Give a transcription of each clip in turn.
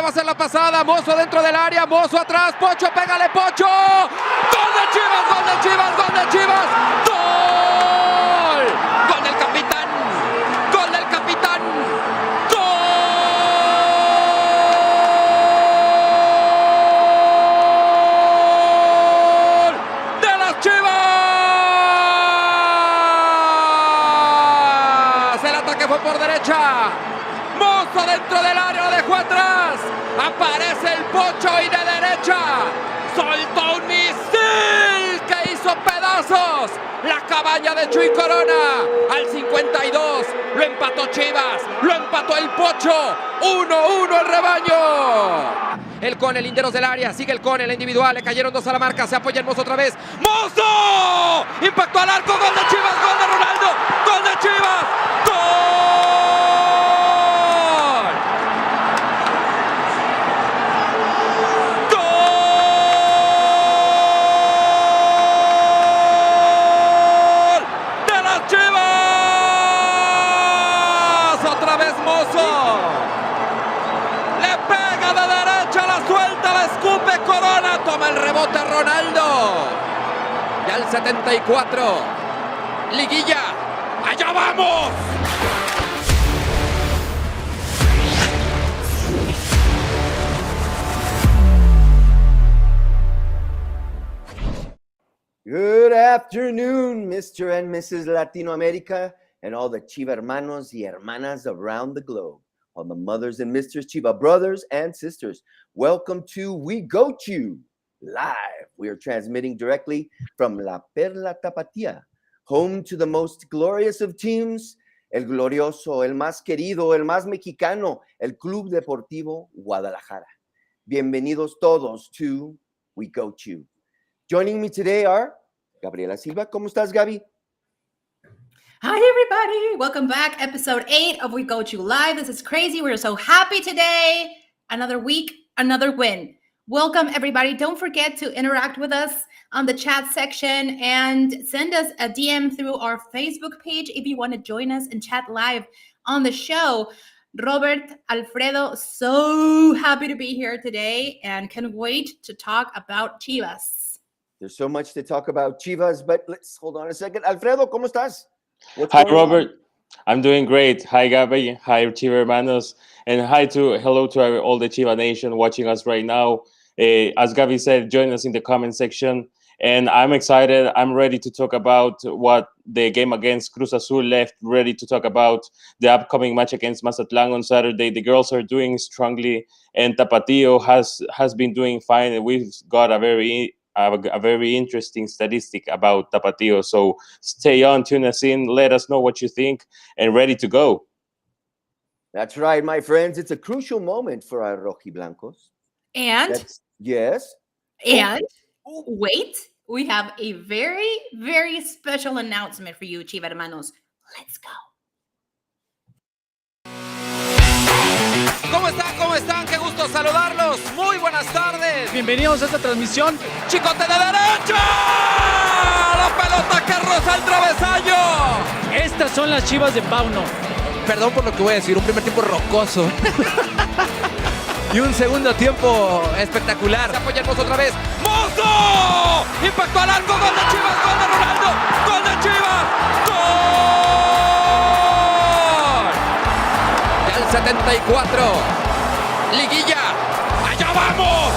va a ser la pasada. Mozo dentro del área, Mozo atrás, Pocho, pégale, Pocho. ¡Gol de Chivas, gol de Chivas, gol de Chivas! ¡Gol! ¡Gol del capitán! ¡Gol del capitán! ¡Gol de las Chivas! El ataque fue por derecha. Mozo dentro del área, lo dejó atrás. Aparece el Pocho y de derecha soltó un misil que hizo pedazos la cabaña de Chuy Corona. Al 52 lo empató Chivas, lo empató el Pocho. 1-1 el rebaño. El Cone, linderos del área, sigue el Cone, la individual, le cayeron dos a la marca, se apoya el Mozo otra vez. ¡Mozo! Impactó al arco, gol de Chivas, gol de Ronaldo, gol de Chivas, ¡gol! Corona, toma el rebote Ronaldo. Y al 74, liguilla, ¡allá vamos! Good afternoon, Mr. and Mrs. Latinoamerica, and all the Chiva hermanos y hermanas around the globe. All the mothers and misters, Chiva brothers and sisters. Welcome to We Go Chew Live. We are transmitting directly from La Perla Tapatía, home to the most glorious of teams, el glorioso, el más querido, el más mexicano, el Club Deportivo Guadalajara. Bienvenidos todos to We Go Chew. Joining me today are Gabriela Silva. ¿Cómo estás, Gaby? Hi, everybody. Welcome back. Episode 8 of We Go Chew Live. This is crazy. We're so happy today. Another week, another win. Welcome, everybody. Don't forget to interact with us on the chat section and send us a DM through our Facebook page if you want to join us and chat live on the show. Robert, Alfredo, so happy to be here today and can't wait to talk about Chivas. There's so much to talk about Chivas, but let's hold on a second. Alfredo, ¿cómo estás? Hi, Robert. I'm doing great. Hi, Gabi. Hi, Chiva hermanos. And hello to all the Chiva Nation watching us right now. As Gabi said, join us in the comment section. And I'm excited. I'm ready to talk about what the game against Cruz Azul left, ready to talk about the upcoming match against Mazatlán on Saturday. The girls are doing strongly, and Tapatío has been doing fine. And we've got a very interesting statistic about Tapatío. So stay on, tune us in, let us know what you think, and ready to go. That's right, my friends. It's a crucial moment for our Rojiblancos. And yes. And wait, we have a very, very special announcement for you, Chiva hermanos. Let's go. ¿Cómo están? ¿Cómo están? Qué gusto saludarlos. Muy buenas tardes. Bienvenidos a esta transmisión. ¡Chicote de derecha! ¡La pelota que roza el travesaño! Estas son las Chivas de Pauno. Perdón por lo que voy a decir, un primer tiempo rocoso. Y un segundo tiempo espectacular. Se apoya el Mozo otra vez. ¡Mozo! ¡Impactó al arco! ¡Gol de Chivas! ¡Gol de Ronaldo! ¡Gol de Chivas! ¡Gol! El 74. Liguilla. ¡Allá vamos!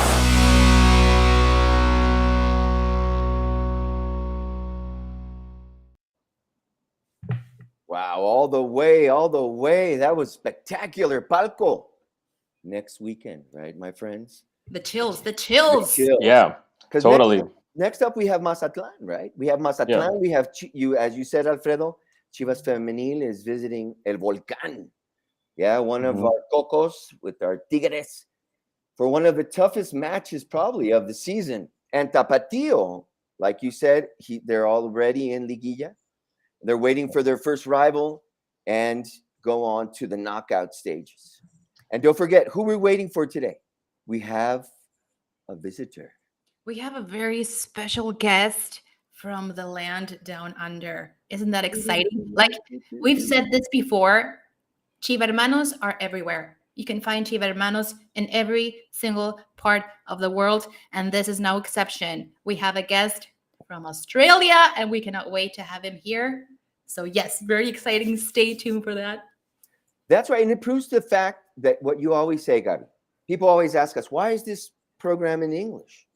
Wow, all the way. That was spectacular. Palco. Next weekend, right, my friends? The chills. Yeah, totally. Next up, we have Mazatlán, right? We have Mazatlán. Yeah. We have, as you said, Alfredo, Chivas Femenil is visiting El Volcán. Yeah, one of our cocos with our Tigres for one of the toughest matches probably of the season. And Tapatío, like you said, they're already in Liguilla. They're waiting for their first rival and go on to the knockout stages. And don't forget, who we're waiting for today. We have a visitor. We have a very special guest from the land down under. Isn't that exciting? Like we've said this before, Chiva hermanos are everywhere. You can find ChivaHermanos in every single part of the world, and this is no exception. We have a guest from Australia, and we cannot wait to have him here. So yes, very exciting. Stay tuned for that. That's right. And it proves the fact that what you always say, Gabi. People always ask us, why is this program in English?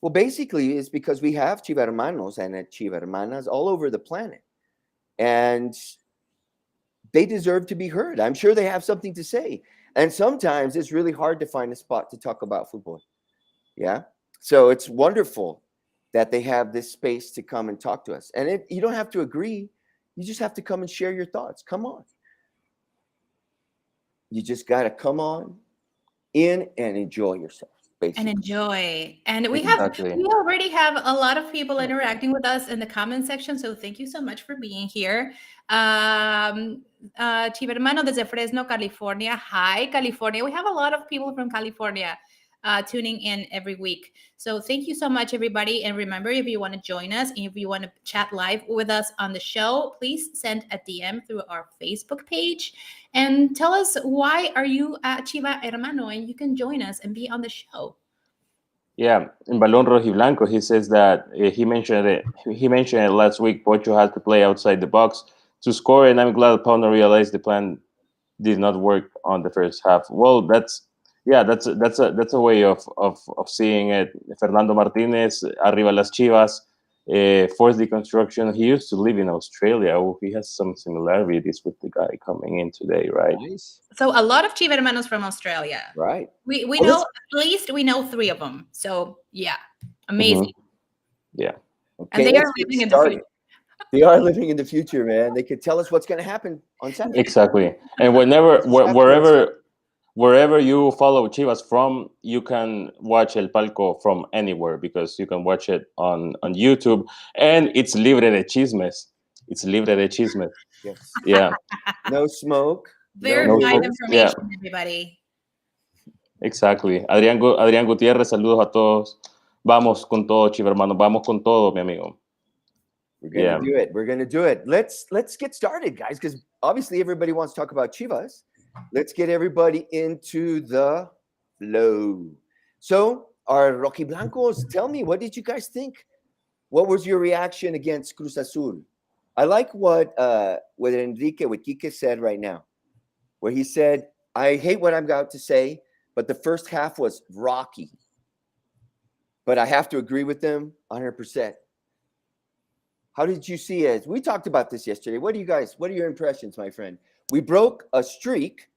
Well, basically, it's because we have ChivaHermanos and ChivaHermanas all over the planet. And they deserve to be heard. I'm sure they have something to say. And sometimes it's really hard to find a spot to talk about football. Yeah. So it's wonderful that they have this space to come and talk to us. And you don't have to agree. You just have to come and share your thoughts. Come on. You just got to come on in and enjoy yourself. Basically. And enjoy. And we Exactly. we already have a lot of people interacting with us in the comment section. So thank you so much for being here. ChivaHermano desde Fresno, California. Hi, California. We have a lot of people from California tuning in every week. So thank you so much, everybody. And remember, if you want to join us and if you want to chat live with us on the show, please send a DM through our Facebook page and tell us why are you at ChivaHermano, and you can join us and be on the show. Yeah, in Balón Rojiblanco, he says that he mentioned it. He mentioned it last week. Pocho had to play outside the box to score, and I'm glad Pauno realized the plan did not work on the first half. Well, that's a way of seeing it. Fernando Martinez, arriba las Chivas, forced deconstruction. He used to live in Australia. Oh, he has some similarities with the guy coming in today, right? Nice. So a lot of ChivaHermanos from Australia. Right. We know, at least we know 3 of them. So yeah, amazing. Yeah. Okay, And they are living in the future. They are living in the future, man. They could tell us what's going to happen on Saturday. Exactly. And wherever you follow Chivas from, you can watch El Palco from anywhere, because you can watch it on YouTube, and it's libre de chismes. It's libre de chismes. Yes. Yeah. No smoke. Verified information, everybody. Exactly. Adrián Gutiérrez, saludos a todos. Vamos con todo, ChivaHermano. Vamos con todo, mi amigo. We're gonna do it. We're gonna do it. Let's get started, guys, because obviously everybody wants to talk about Chivas. Let's get everybody into the flow. So, our Rojiblancos, tell me, what did you guys think? What was your reaction against Cruz Azul? I like what Enrique, what Quique said right now, where he said, I hate what I'm about to say, but the first half was rocky. But I have to agree with them 100%. How did you see it? We talked about this yesterday. What are your impressions, my friend? We broke a streak,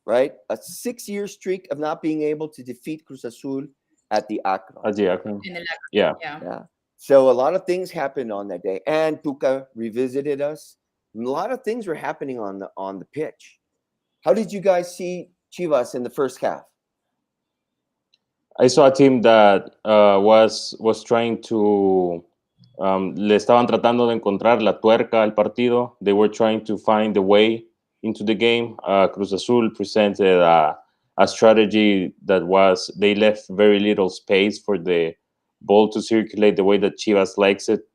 right? A 6-year streak of not being able to defeat Cruz Azul at the Akron. Yeah. So a lot of things happened on that day. And Tuca revisited us. A lot of things were happening on the pitch. How did you guys see Chivas in the first half? I saw a team that was trying to le estaban tratando de encontrar la tuerca al partido. They were trying to find the way into the game. Cruz Azul presented a strategy that was they left very little space for the ball to circulate the way that Chivas likes it.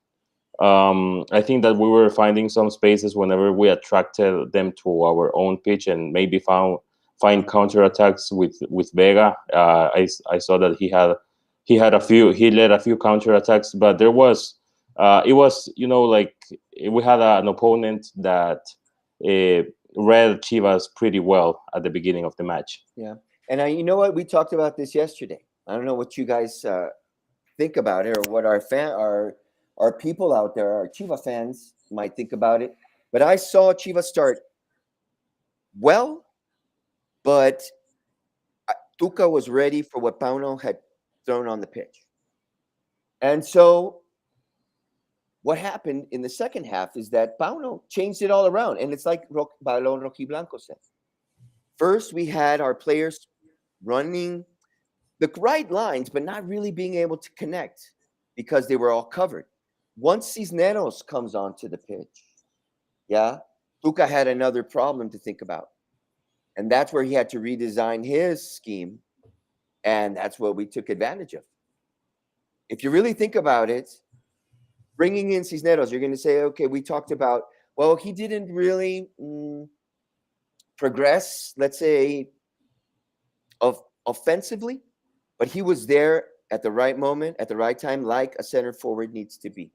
I think that we were finding some spaces whenever we attracted them to our own pitch and maybe find counterattacks with Vega. I saw that he led a few counterattacks, but it was like we had an opponent that read Chivas pretty well at the beginning of the match. Yeah, and you know what, we talked about this yesterday. I don't know what you guys think about it, or what our people out there, our Chiva fans, might think about it. But I saw Chivas start well, but Tuca was ready for what Pauno had thrown on the pitch. And so what happened in the second half is that Pauno changed it all around. And it's like Balón Rojiblanco said. First, we had our players running the right lines, but not really being able to connect because they were all covered. Once Cisneros comes onto the pitch, Tuca had another problem to think about. And that's where he had to redesign his scheme. And that's what we took advantage of. If you really think about it, bringing in Cisneros, you're going to say, okay, we talked about, well, he didn't really progress, let's say, of offensively, but he was there at the right moment, at the right time, like a center forward needs to be.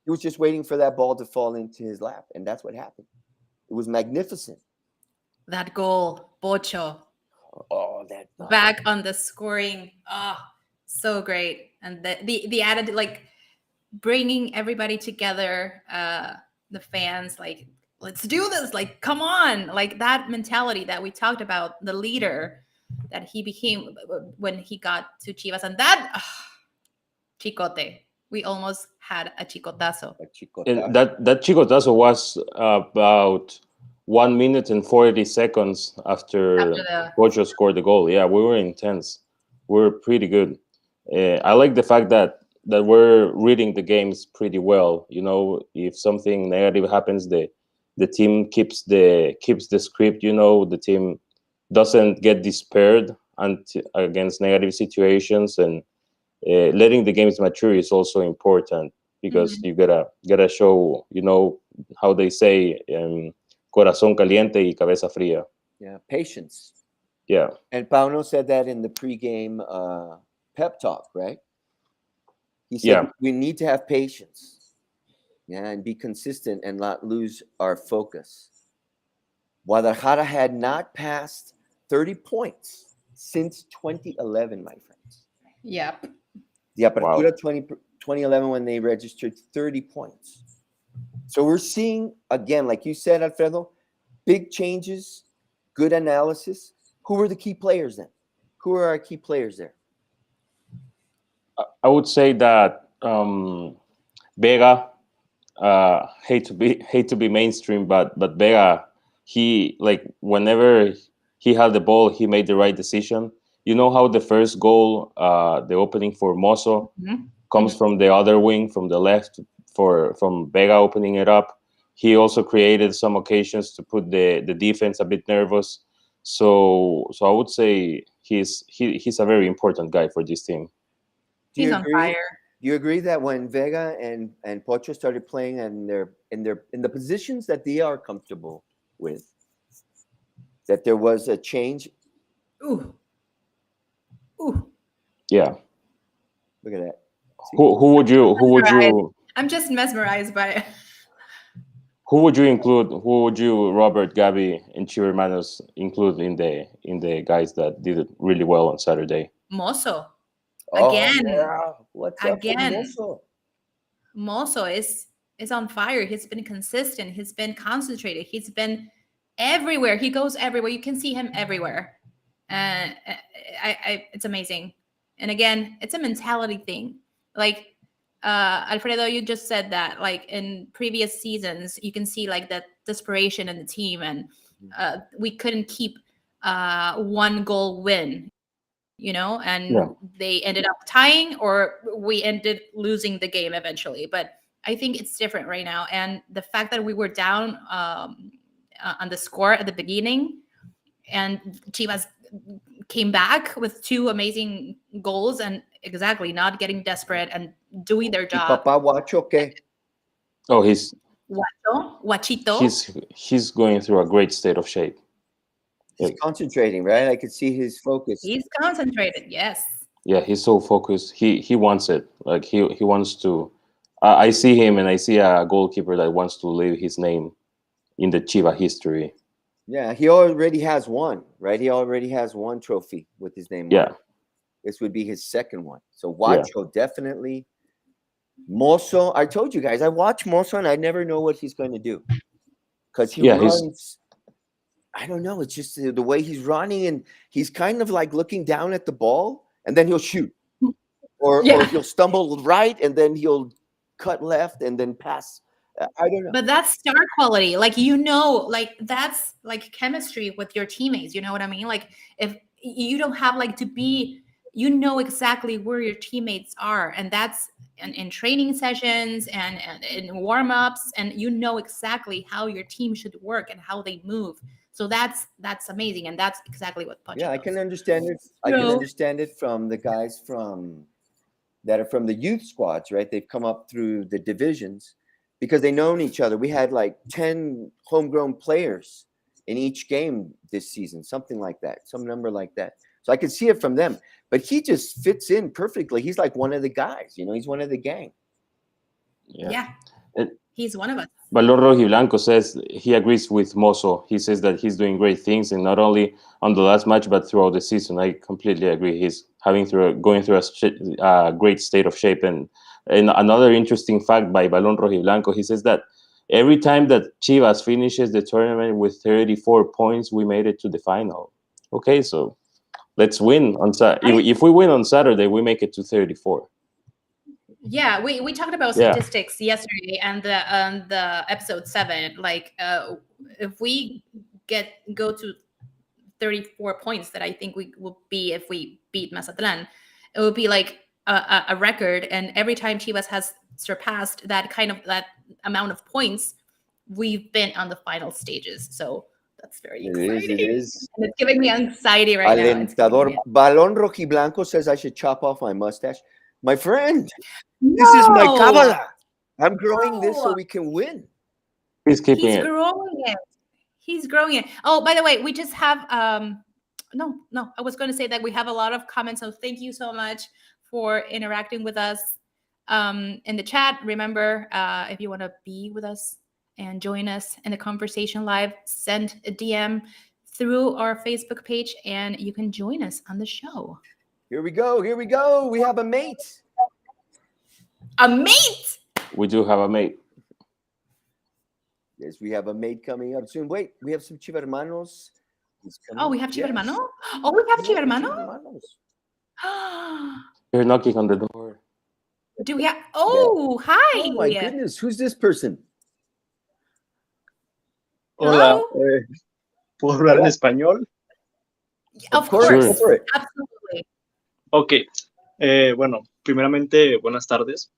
He was just waiting for that ball to fall into his lap, and that's what happened. It was magnificent. That goal, Pocho, Oh, that back on the scoring. Oh, so great. And the added, like, bringing everybody together, the fans, like, let's do this, like, come on, like that mentality that we talked about, the leader that he became when he got to Chivas. And that chicote, we almost had a chicotazo. And that chicotazo was about 1 minute and 40 seconds after the Pocho scored the goal. Yeah, we were intense. We were pretty good. I like the fact that we're reading the games pretty well. You know, if something negative happens, the team keeps the script. You know, the team doesn't get despaired against negative situations, and letting the games mature is also important, because you gotta show, you know, how they say, corazón caliente y cabeza fría. Yeah, patience. Yeah. And Pauno said that in the pregame pep talk, right? He said we need to have patience, and be consistent and not lose our focus. Guadalajara had not passed 30 points since 2011, my friends. Yep. The Apertura 2011, when they registered 30 points. So we're seeing, again, like you said, Alfredo, big changes, good analysis. Who were the key players then? Who are our key players there? I would say that Vega, hate to be mainstream, but Vega, he, like, whenever he had the ball, he made the right decision. You know how the first goal, the opening for Mozo, comes from the other wing, from the left, from Vega opening it up. He also created some occasions to put the defense a bit nervous. So I would say he's a very important guy for this team. He's on fire. Do you agree that when Vega and Pocho started playing and they're in the positions that they are comfortable with, that there was a change? Ooh. Yeah. Look at that. Who would you? I'm just mesmerized by it. Who would you include? Who would you, Robert, Gabby, and ChivaHermanos, include in the guys that did it really well on Saturday? Mozo. Again. Oh, yeah. What's up with Mozo? Mozo is on fire. He's been consistent. He's been concentrated. He's been everywhere. He goes everywhere. You can see him everywhere. And it's amazing. And again, it's a mentality thing. Like, Alfredo, you just said that, like, in previous seasons, you can see, like, that desperation in the team, and we couldn't keep one goal win, you know, and they ended up tying, or we ended losing the game eventually. But I think it's different right now. And the fact that we were down on the score at the beginning, and Chivas came back with 2 amazing goals, and not getting desperate and doing their job. Papa Guacho, okay. Oh, Guachito. He's going through a great state of shape. He's concentrating, right? I could see his focus. He's concentrated, yes. Yeah, he's so focused. He wants it. Like, he wants to. I see him, and I see a goalkeeper that wants to leave his name in the Chiva history. Yeah, he already has one, right? He already has one trophy with his name on it. This would be his second one. So Guacho, definitely. Mozo, I told you guys, I watch Mozo and I never know what he's going to do. Because he runs, I don't know, it's just the way he's running, and he's kind of like looking down at the ball, and then he'll shoot. Or he'll stumble right, and then he'll cut left and then pass. I don't know. But that's star quality. Like, you know, like, that's like chemistry with your teammates. You know what I mean? Like, if you don't have, like, to be, you know exactly where your teammates are. And that's in training sessions and in warm-ups. And you know exactly how your team should work and how they move. So that's amazing. And that's exactly what Pocho does. I can understand it. I can understand it from the guys that are from the youth squads, right? They've come up through the divisions, because they known each other. We had like 10 homegrown players in each game this season, something like that, some number like that. So I could see it from them. But he just fits in perfectly. He's like one of the guys, he's one of the gang. Yeah. And He's one of us. Balón Rojiblanco says he agrees with Mozo. He says that he's doing great things, and not only on the last match, but throughout the season. I completely agree. He's going through a great state of shape. And another interesting fact by Balón Rojiblanco, he says that every time that Chivas finishes the tournament with 34 points, we made it to the final. Okay, so let's win on Saturday. If we win on Saturday, we make it to 34. Yeah, we talked about statistics yesterday and the episode 7. Like, if we go to 34 points, that I think we will be if we beat Mazatlán, it would be like a record. And every time Chivas has surpassed that amount of points, we've been on the final stages. So that's very exciting. It is. And it's giving me anxiety right Alentador. now. Balón Rojiblanco says I should chop off my mustache. My friend, this is my Kabbalah. I'm growing this so we can win. He's keeping it. He's growing it. Oh, by the way, we just have no, I was going to say that we have a lot of comments. So thank you so much for interacting with us in the chat. Remember, if you want to be with us and join us in the conversation live, send a DM through our Facebook page and you can join us on the show. Here we go. We have a mate. A mate? We do have a mate. Yes, we have a mate coming up soon. Wait, we have some ChivaHermanos. Oh, we have ChivaHermano? Oh, we have ChivaHermano? You're knocking on the door. Do we have? Oh, hi. Oh, my goodness. Who's this person? Hola. ¿Puedo hablar en español? Of course. Sure. Absolutely. Ok. Bueno, primeramente, buenas tardes.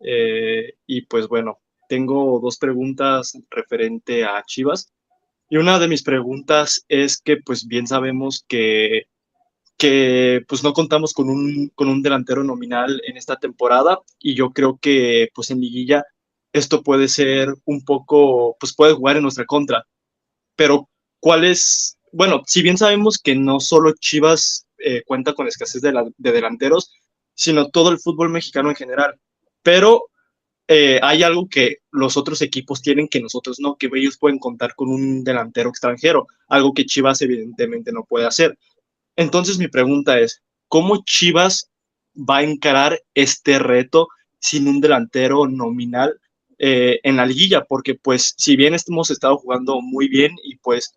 Y pues bueno, tengo 2 preguntas referente a Chivas. Y una de mis preguntas es que pues bien sabemos que pues no contamos con un delantero nominal en esta temporada. Y yo creo que pues en liguilla esto puede ser un poco, pues puede jugar en nuestra contra. Pero ¿cuál es? Bueno, si bien sabemos que no solo Chivas cuenta con escasez de delanteros, sino todo el fútbol mexicano en general. Pero hay algo que los otros equipos tienen que nosotros no, que ellos pueden contar con un delantero extranjero, algo que Chivas evidentemente no puede hacer. Entonces mi pregunta es, ¿cómo Chivas va a encarar este reto sin un delantero nominal en la liguilla? Porque pues si bien hemos estado jugando muy bien y pues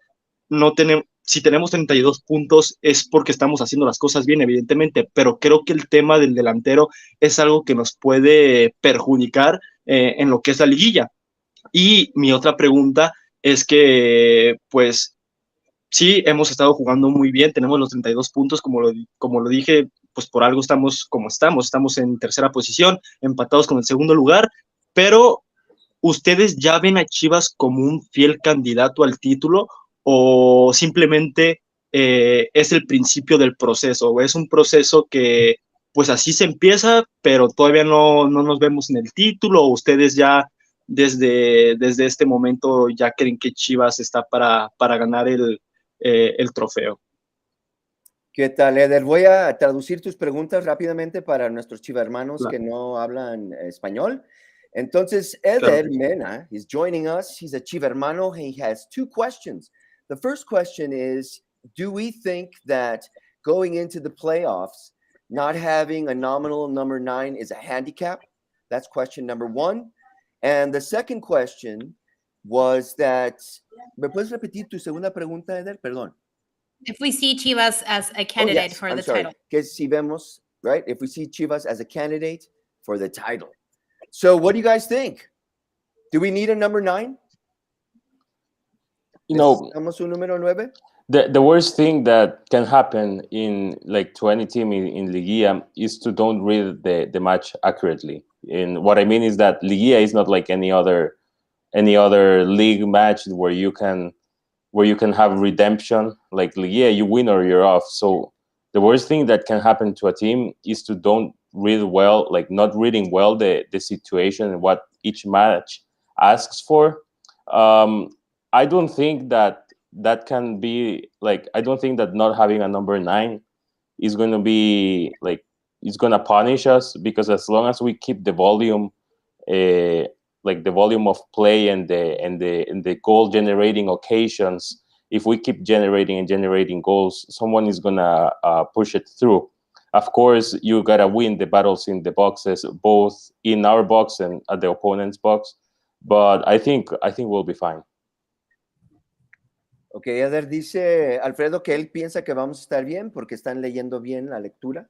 si tenemos 32 puntos es porque estamos haciendo las cosas bien, evidentemente, pero creo que el tema del delantero es algo que nos puede perjudicar en lo que es la liguilla. Y mi otra pregunta es que, pues, sí, hemos estado jugando muy bien, tenemos los 32 puntos, como lo dije, pues por algo estamos como estamos en tercera posición, empatados con el segundo lugar, pero ¿ustedes ya ven a Chivas como un fiel candidato al título o simplemente es el principio del proceso, o es un proceso que pues así se empieza, pero todavía no nos vemos en el título, o ustedes ya desde este momento ya creen que Chivas está para ganar el trofeo? ¿Qué tal, Eder? Voy a traducir tus preguntas rápidamente para nuestros chivahermanos Claro. que no hablan español. Entonces, Eder Mena is joining us. He's a chivahermano. He has 2 questions. The first question is, do we think that going into the playoffs, not having a nominal number 9 is a handicap? That's question number 1. And the second question was that, ¿me puedes repetir tu segunda pregunta, Eder? Perdón. If we see Chivas as a candidate for the title. Que si vemos, right? If we see Chivas as a candidate for the title. So what do you guys think? Do we need a number 9? You know, ¿Necesitamos un número 9? the worst thing that can happen to any team in Liguilla is to don't read the match accurately. And what I mean is that Liguilla is not like any other league match where you can have redemption. Like Liguilla, you win or you're off. So the worst thing that can happen to a team is to don't read well, like not reading well the situation and what each match asks for. I don't think that that can be like, I don't think that not having a number 9 is going to be like, it's going to punish us, because as long as we keep the volume, like the volume of play and the goal generating occasions, if we keep generating goals, someone is going to push it through. Of course, you got to win the battles in the boxes, both in our box and at the opponent's box. But I think we'll be fine. Ok, Eder dice Alfredo que él piensa que vamos a estar bien porque están leyendo bien la lectura.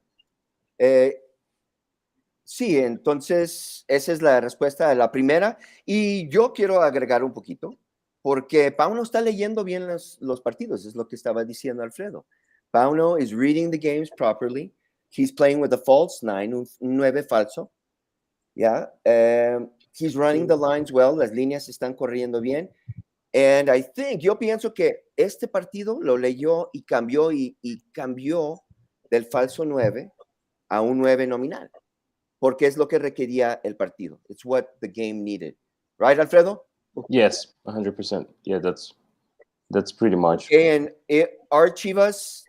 Sí, entonces esa es la respuesta a la primera. Y yo quiero agregar un poquito, porque Pauno está leyendo bien los partidos, es lo que estaba diciendo Alfredo. Pauno is reading the games properly. He's playing with a false 9, un 9 falso. Yeah. He's running the lines well, las líneas están corriendo bien. And I think, yo pienso que este partido lo leyó y cambió del falso 9 a un 9 nominal, porque es lo que requería el partido. It's what the game needed. Right, Alfredo? Yes, 100%. Yeah, that's pretty much. And our Chivas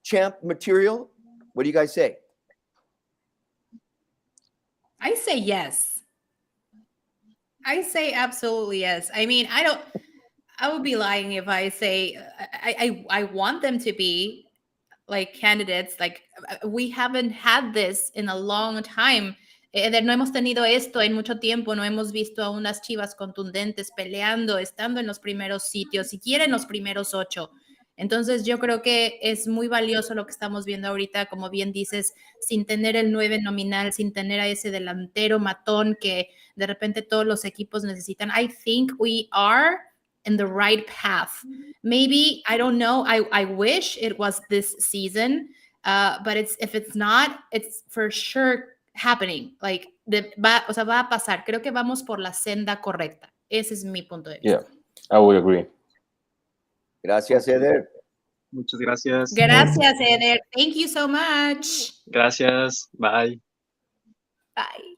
champ material, what do you guys say? I say yes. I say absolutely yes. I mean, I would be lying if I say I want them to be like candidates. Like, we haven't had this in a long time. No hemos tenido esto en mucho tiempo. No hemos visto a unas Chivas contundentes peleando, estando en los primeros sitios, siquiera en los primeros 8. Entonces yo creo que es muy valioso lo que estamos viendo ahorita, como bien dices, sin tener el 9 nominal, sin tener a ese delantero matón que de repente todos los equipos necesitan. I think we are in the right path. Maybe, I don't know, I wish it was this season, but if it's not, it's for sure happening. Like, va a pasar. Creo que vamos por la senda correcta. Ese es mi punto de vista. Yeah, I would agree. Gracias, Eder. Muchas gracias. Gracias, Eder. Thank you so much. Gracias. Bye. Bye.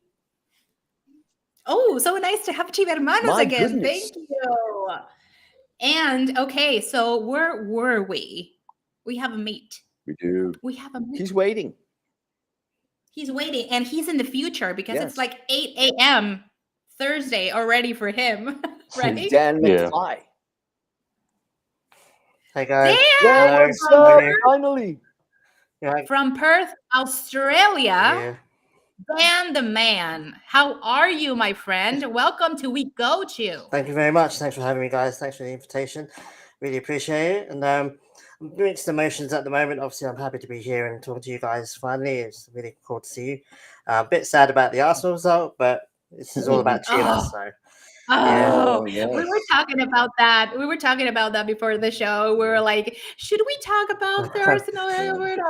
Oh, so nice to have ChivaHermanos My again. goodness. Thank you. And okay, so where were we? We have a mate. We do. We have a mate. He's waiting. He's waiting, and he's in the future because Yes. it's like 8 a.m. Thursday already for him, right? Dan Yeah. McFly. Hey guys. Dan, Dan, what's up? Finally. Yeah. from Perth, Australia. Yeah. Dan the man. How are you, my friend? Welcome to We Go To. Thank you very much. Thanks for having me, guys. Thanks for the invitation. Really appreciate it. And I'm mixed emotions at the moment. Obviously, I'm happy to be here and talking to you guys finally. It's really cool to see you. A bit sad about the Arsenal result, but this is all about Chivas. Oh. So Oh, yes. we were talking about that. We were talking about that before the show. We were like, should we talk about the Arsenal?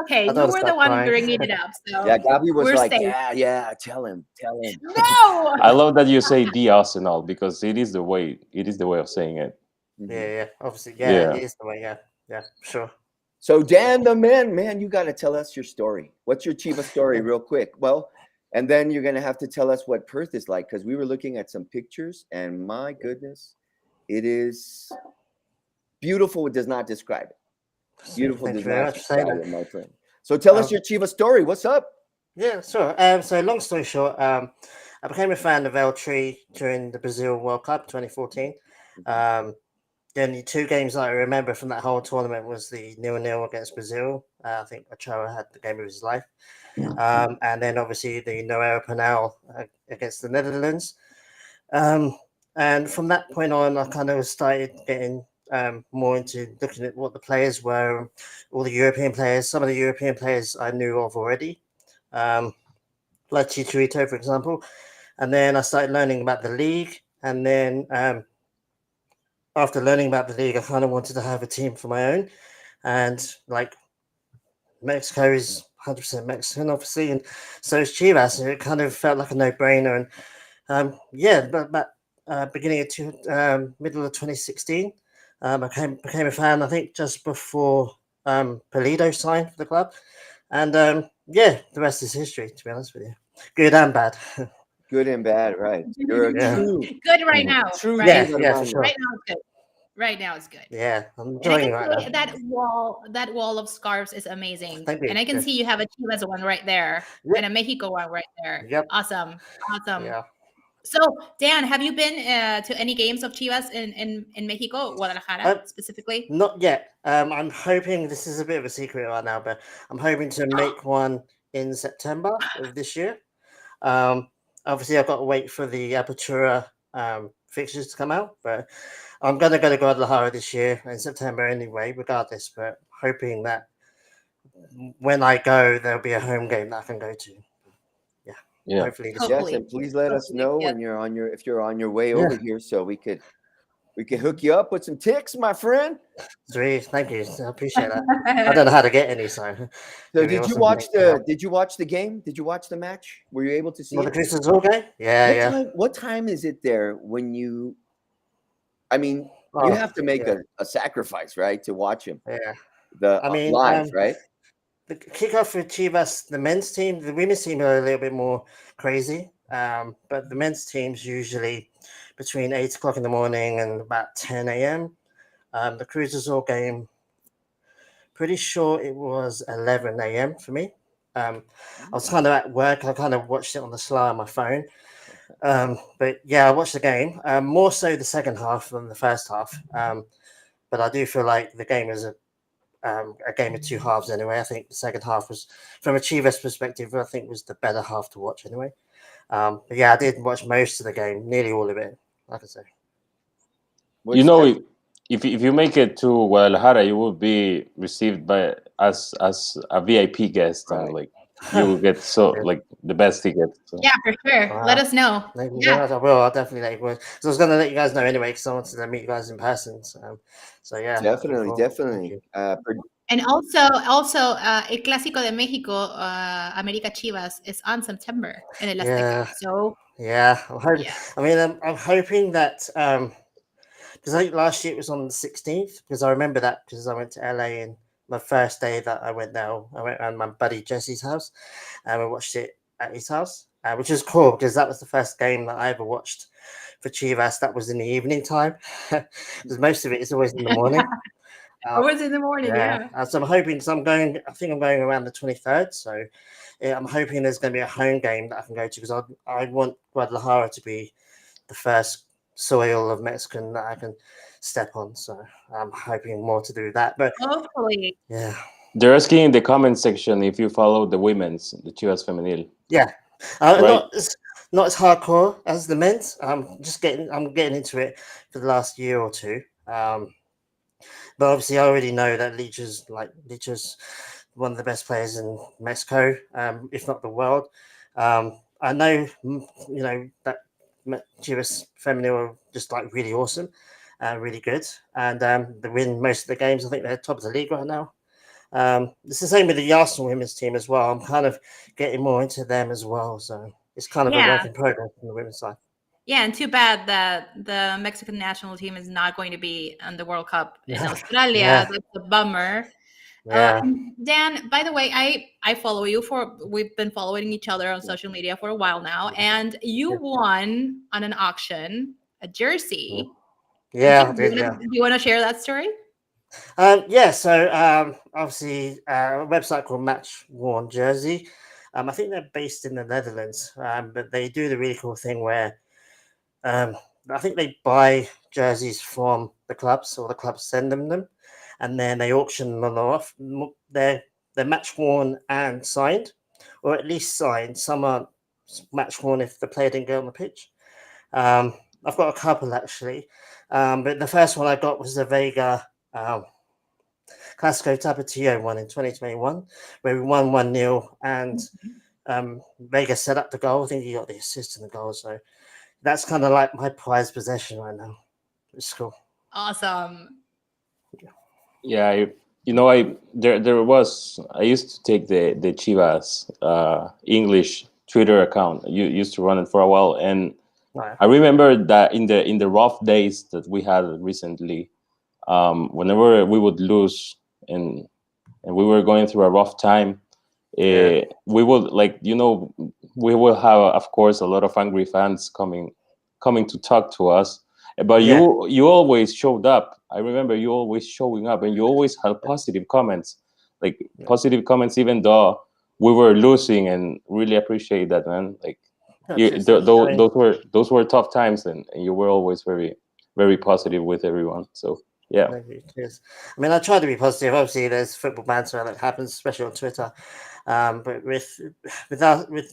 Okay, I you don't were the stop one crying. bringing it up. So Yeah, Gabby was we're like, safe. yeah, tell him. No. I love that you say the Arsenal, because it is the way of saying it. yeah, obviously, Yeah. it is the way. Yeah, sure. So Dan the man, you got to tell us your story. What's your Chivas story real quick? Well, and then you're going to have to tell us what Perth is like, because we were looking at some pictures, and my goodness, it is beautiful. It does not describe it. Beautiful Thank does you very not much for saying describe that. it, my friend. So tell us your Chivas story. What's up? Yeah, sure. So long story short, I became a fan of El Tri during the Brazil World Cup 2014. The only 2 games that I remember from that whole tournament was the 0-0 against Brazil. I think Ochoa had the game of his life. And then obviously the Noera Penal against the Netherlands. And from that point on, I kind of started getting more into looking at what the players were, all the European players. Some of the European players I knew of already, like Chicharito, for example. And then I started learning about the league. And then after learning about the league, I kind of wanted to have a team for my own. And like Mexico is 100% Mexican, obviously, and so is Chivas. So it kind of felt like a no-brainer. And beginning of middle of 2016, I became a fan. I think just before Pulido signed for the club, and the rest is history. To be honest with you, good and bad. Good and bad, right? You're a Yeah. true. Good right now. True. Right? Yeah, for sure. Right now it's good. Right now, it's good. Yeah, I'm And I enjoying can it right say now. that wall of scarves is amazing. Thank you. And I can see you have a Chivas one right there Yep. and a Mexico one right there. Yep. Awesome. Yeah. So, Dan, have you been to any games of Chivas in Mexico, Guadalajara specifically? Not yet. I'm hoping, this is a bit of a secret right now, but I'm hoping to make one in September of this year. Obviously, I've got to wait for the Apertura fixtures to come out, but I'm going to go to Guadalajara this year in September anyway, regardless. But hoping that when I go, there'll be a home game that I can go to. Yeah. Hopefully this Hopefully. Yes, and please let us Hopefully, know yeah. when if you're on your way Yeah. over here, so we could hook you up with some ticks, my friend. Sweet, thank you. I appreciate that. I don't know how to get any, so. So it'd be did you awesome to watch meet you up. did you watch the game? Did you watch the match? Were you able to see Well, the it? Cruz Azul game? Yeah, What time is it there when you? I mean, Oh, you have to make yeah. a sacrifice, right, to watch him. Yeah. I mean, live, right? The kickoff for Chivas, the men's team, the women's team are a little bit more crazy. But the men's team's usually between 8 o'clock in the morning and about 10 a.m. The Cruz Azul game, pretty sure it was 11 a.m. for me. I was kind of at work. I kind of watched it on the sly on my phone. But yeah, I watched the game. More so the second half than the first half. But I do feel like the game is a game of two halves anyway. I think the second half was, from a Chivas perspective, I think was the better half to watch anyway. But yeah, I did watch most of the game, nearly all of it, like I say. You know, if you make it to Guadalajara, you will be received by as a VIP guest, and like you will get like the best ticket. So. Yeah, for sure. Let us know. Yeah, I will. I'll definitely let you know. So I was going to let you guys know anyway, because I wanted to meet you guys in person. So yeah, definitely. And also, El Clásico de México, América Chivas, is on September in El Azteca. So yeah, I'm hoping that because I think last year it was on the 16th, because I remember that because I went to LA and my first day that I went there, I went around my buddy Jesse's house and we watched it at his house, which is cool because that was the first game that I ever watched for Chivas. That was in the evening time because most of it is always in the morning. always in the morning, yeah. So I'm hoping, I think I'm going around the 23rd. So I'm hoping there's going to be a home game that I can go to, because I want Guadalajara to be the first soil of Mexican that I can step on. So I'm hoping more to do that. But hopefully. Yeah. They're asking in the comment section if you follow the women's, the Chivas Femenil. Yeah. Right? Not as hardcore as the men's. I'm getting into it for the last year or two. But obviously, I already know that Licha's one of the best players in Mexico, if not the world. I know, that Chivas Femenil are just like really awesome, really good, and they win most of the games. I think they're top of the league right now. It's the same with the Arsenal women's team as well. I'm kind of getting more into them as well, so it's kind of a work in progress on the women's side. Yeah, and too bad that the Mexican national team is not going to be on the World Cup in Australia. Yeah. That's a bummer. Yeah. Dan, by the way, I follow you we've been following each other on social media for a while now, and you won on an auction a jersey. Yeah, Do you want to share that story? So obviously a website called Match Worn Jersey. I think they're based in the Netherlands, but they do the really cool thing where I think they buy jerseys from the clubs, or the clubs send them, and then they auction them off. They're match worn and signed, or at least signed. Some aren't match worn if the player didn't go on the pitch. I've got a couple actually, but the first one I got was the Vega Clásico Tapatío one in 2021, where we won 1-0, and Vega set up the goal. I think he got the assist in the goal, so that's kind of like my prized possession right now. It's cool. Awesome. Yeah, I used to take the Chivas English Twitter account. You used to run it for a while, and I remember that in the rough days that we had recently, whenever we would lose and we were going through a rough time, we would we will have, of course, a lot of angry fans coming to talk to us, But Yeah. you always showed up. I remember you always showing up, and you always had positive comments, positive comments, even though we were losing, and really appreciate that, man. Those were tough times, and you were always very, very positive with everyone. So yeah. Thank you. Cheers. I mean, I try to be positive. Obviously, there's football banter that happens, especially on Twitter. But with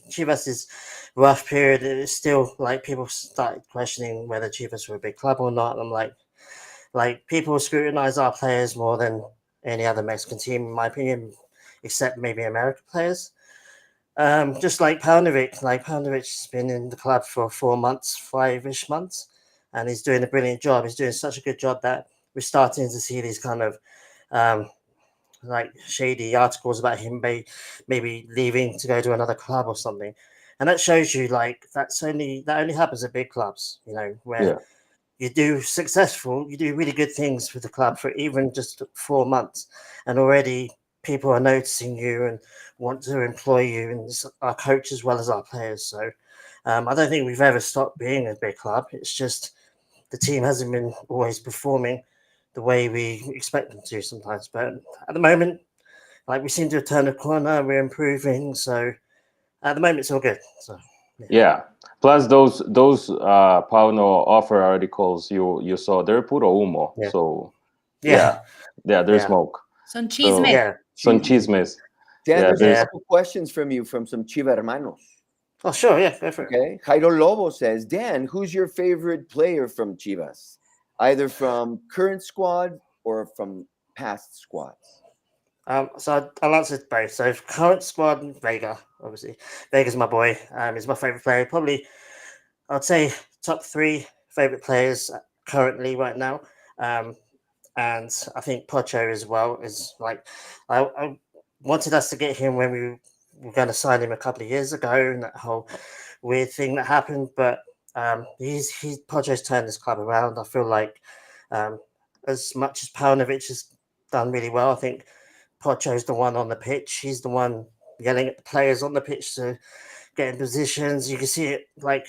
Chivas's rough period, it's still like people started questioning whether Chivas were a big club or not. I'm like people scrutinize our players more than any other Mexican team, in my opinion, except maybe American players. Just like Paunovic. Like Paunovic's been in the club for 4 months, 5-ish months, and he's doing a brilliant job. He's doing such a good job that we're starting to see these kind of like shady articles about him maybe leaving to go to another club or something. And that shows you like that only happens at big clubs, where you do really good things with the club for even just 4 months, and already people are noticing you and want to employ you, and our coach as well as our players. So I don't think we've ever stopped being a big club. It's just the team hasn't been always performing the way we expect them to sometimes. But at the moment, like we seem to have turned a corner, we're improving. So at the moment, it's all good. So yeah. Plus those Pauno offer articles you saw, they're puro humo. Yeah. So yeah, there's smoke. Son chisme. yeah. Son chismes. Dan, Yeah, there's there's- a couple questions from you from some ChivaHermanos. Oh, sure, yeah, go for it. Okay. Jairo Lobo says, Dan, who's your favorite player from Chivas? Either from current squad or from past squads? So I'll answer both. So current squad, Vega, obviously. Vega's my boy. He's my favorite player. Probably, I'd say top 3 favorite players currently right now. And I think Pocho as well is like, I wanted us to get him when we were going to sign him a couple of years ago, and that whole weird thing that happened. But Pocho's turned this club around. I feel like as much as Paunovic has done really well, I think Pocho's the one on the pitch. He's the one yelling at the players on the pitch to get in positions. You can see it like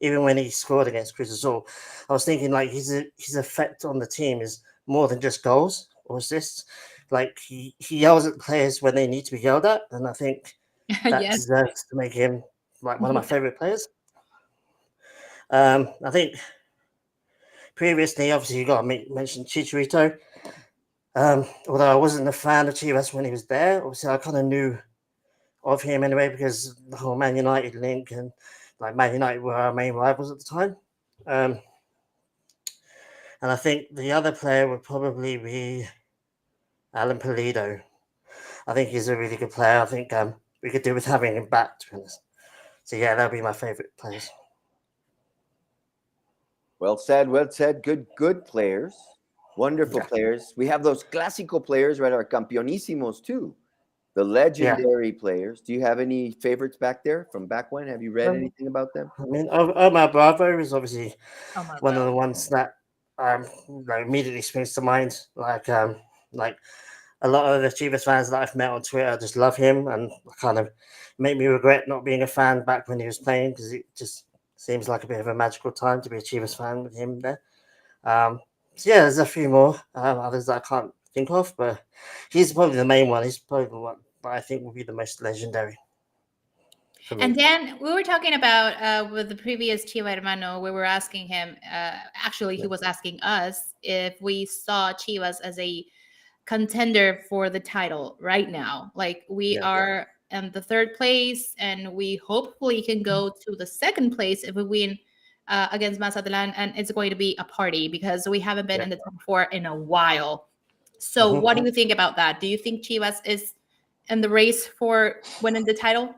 even when he scored against Cruz Azul, I was thinking like his effect on the team is more than just goals or assists. Like he yells at the players when they need to be yelled at, and I think that Yes. deserves to make him like one of my favorite players. I think previously, obviously, you got to mention Chicharito. Although I wasn't a fan of Chivas when he was there, obviously I kind of knew of him anyway because the whole Man United link, and like Man United were our main rivals at the time. And I think the other player would probably be Alan Pulido. I think he's a really good player. I think we could do with having him back, to be honest. So yeah, that'd be my favorite players. Well said. Well said. Good players. Wonderful players. We have those clásico players, right? Our campeonísimos too. The legendary players. Do you have any favorites back there from back when? Have you read anything about them? I mean, Omar Bravo is obviously Omar one of Bravo. the ones that immediately springs to mind. Like a lot of the Chivas fans that I've met on Twitter just love him, and kind of make me regret not being a fan back when he was playing, because it just seems like a bit of a magical time to be a Chivas fan with him there. So yeah, there's a few more others that I can't think of, but he's probably the main one. He's probably the one that I think will be the most legendary. And then we were talking about with the previous ChivaHermano, we were asking him, actually, he was asking us if we saw Chivas as a contender for the title right now. Like we are in the 3rd place, and we hopefully can go to the 2nd place if we win against Mazatlán, and it's going to be a party because we haven't been in the top 4 in a while. So what do you think about that? Do you think Chivas is in the race for winning the title?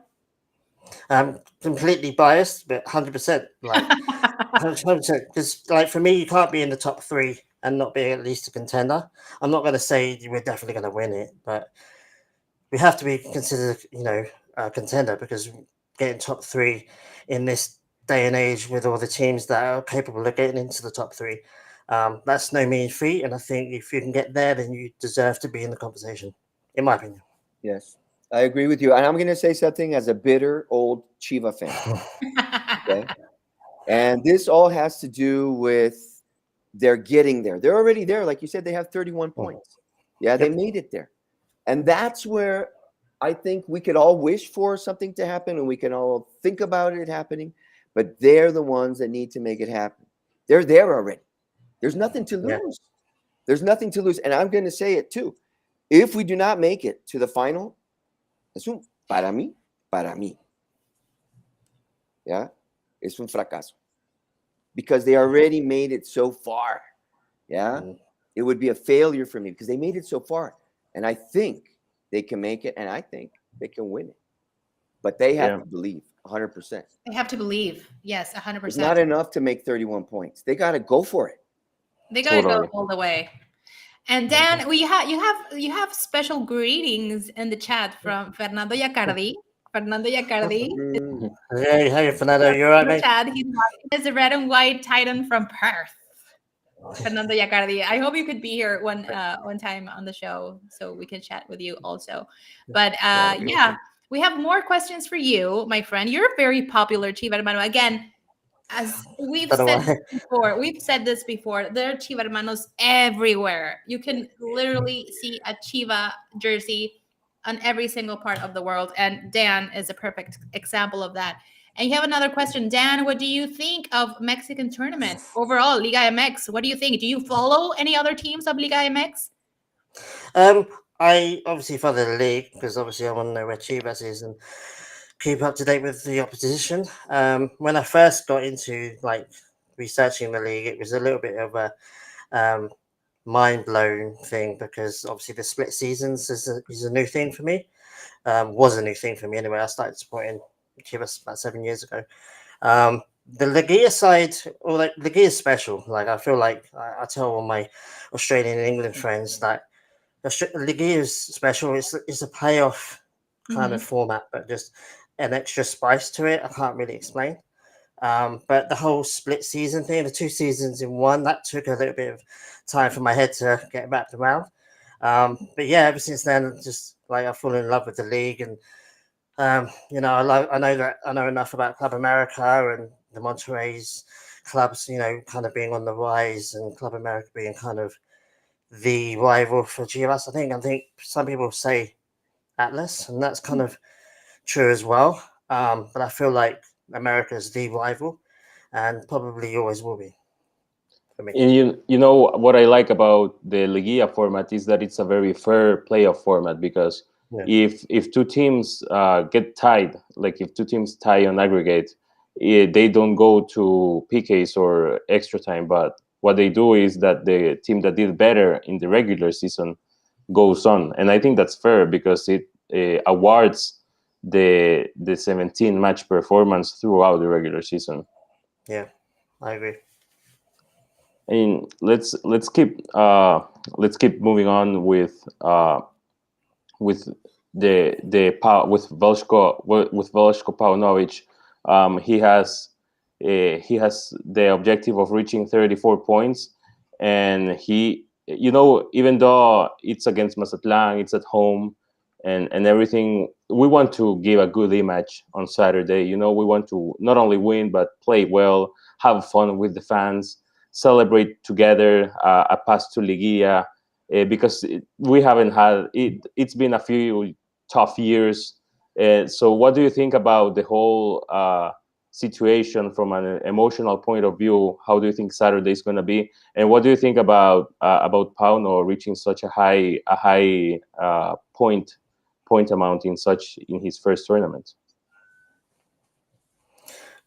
I'm completely biased, but 100%. Like 100%. Because like for me, you can't be in the top 3 and not be at least a contender. I'm not going to say we're definitely going to win it, but we have to be considered, a contender, because getting top 3 in this day and age with all the teams that are capable of getting into the top 3, that's no mean feat. And I think if you can get there, then you deserve to be in the conversation, in my opinion. Yes, I agree with you. And I'm going to say something as a bitter old Chiva fan. Okay. And this all has to do with they're getting there. They're already there. Like you said, they have 31 points. Yeah, they made it there. And that's where I think we could all wish for something to happen and we can all think about it happening, but they're the ones that need to make it happen. They're there already. There's nothing to lose. Yeah. There's nothing to lose. And I'm going to say it too. If we do not make it to the final, es un para mí. Yeah, es un fracaso. Because they already made it so far. Yeah, it would be a failure for me because they made it so far. And I think they can make it, and I think they can win it. But they have to believe 100%. They have to believe. Yes, 100%. It's not enough to make 31 points. They got to go for it. They got to go all the way. And Dan, you have special greetings in the chat from Fernando Yacardi. Hey, Fernando, you're right, mate. Chad, he's a red and white Titan from Perth. Fernando Yacardi. I hope you could be here one time on the show so we can chat with you also. But yeah, we have more questions for you, my friend. You're a very popular ChivaHermano. Again, as we've said this before, there are ChivaHermanos everywhere. You can literally see a Chiva jersey on every single part of the world. And Dan is a perfect example of that. And you have another question. Dan, what do you think of Mexican tournament overall, Liga MX? What do you think? Do you follow any other teams of Liga MX? I obviously follow the league because obviously I want to know where Chivas is and keep up to date with the opposition. When I first got into researching the league, it was a little bit of a mind-blown thing because obviously the split seasons is a new thing for me. Was a new thing for me anyway. I started supporting Chivas about 7 years ago. The Liguilla side, Liguilla is special. I feel like I tell all my Australian and England friends that Liguilla is special. It's a playoff kind of format, but just an extra spice to it. I can't really explain. But the whole split season thing, the 2 seasons in one, that took a little bit of time for my head to get wrapped around. But yeah, ever since then, just I've fallen in love with the league, and I know enough about Club America and the Monterrey's clubs, kind of being on the rise, and Club America being kind of the rival for Chivas. I think some people say Atlas, and that's kind of true as well. But I feel like America is the rival, and probably always will be for me. And you know what I like about the Liguilla format is that it's a very fair playoff format because if two teams get tied, if two teams tie on aggregate, they don't go to PKs or extra time, but what they do is that the team that did better in the regular season goes on. And I think that's fair because it awards the 17 match performance throughout the regular season. Yeah, I agree. And let's keep moving on with Veljko Paunovic. He has the objective of reaching 34 points, and he, even though it's against Mazatlán, it's at home, and everything, we want to give a good image on Saturday. We want to not only win but play well, have fun with the fans, celebrate together, a pass to Liguilla, because we haven't had it. It's been a few tough years. So what do you think about the whole situation from an emotional point of view? How do you think Saturday is going to be? And what do you think about Pauno reaching such a high point amount in his first tournament?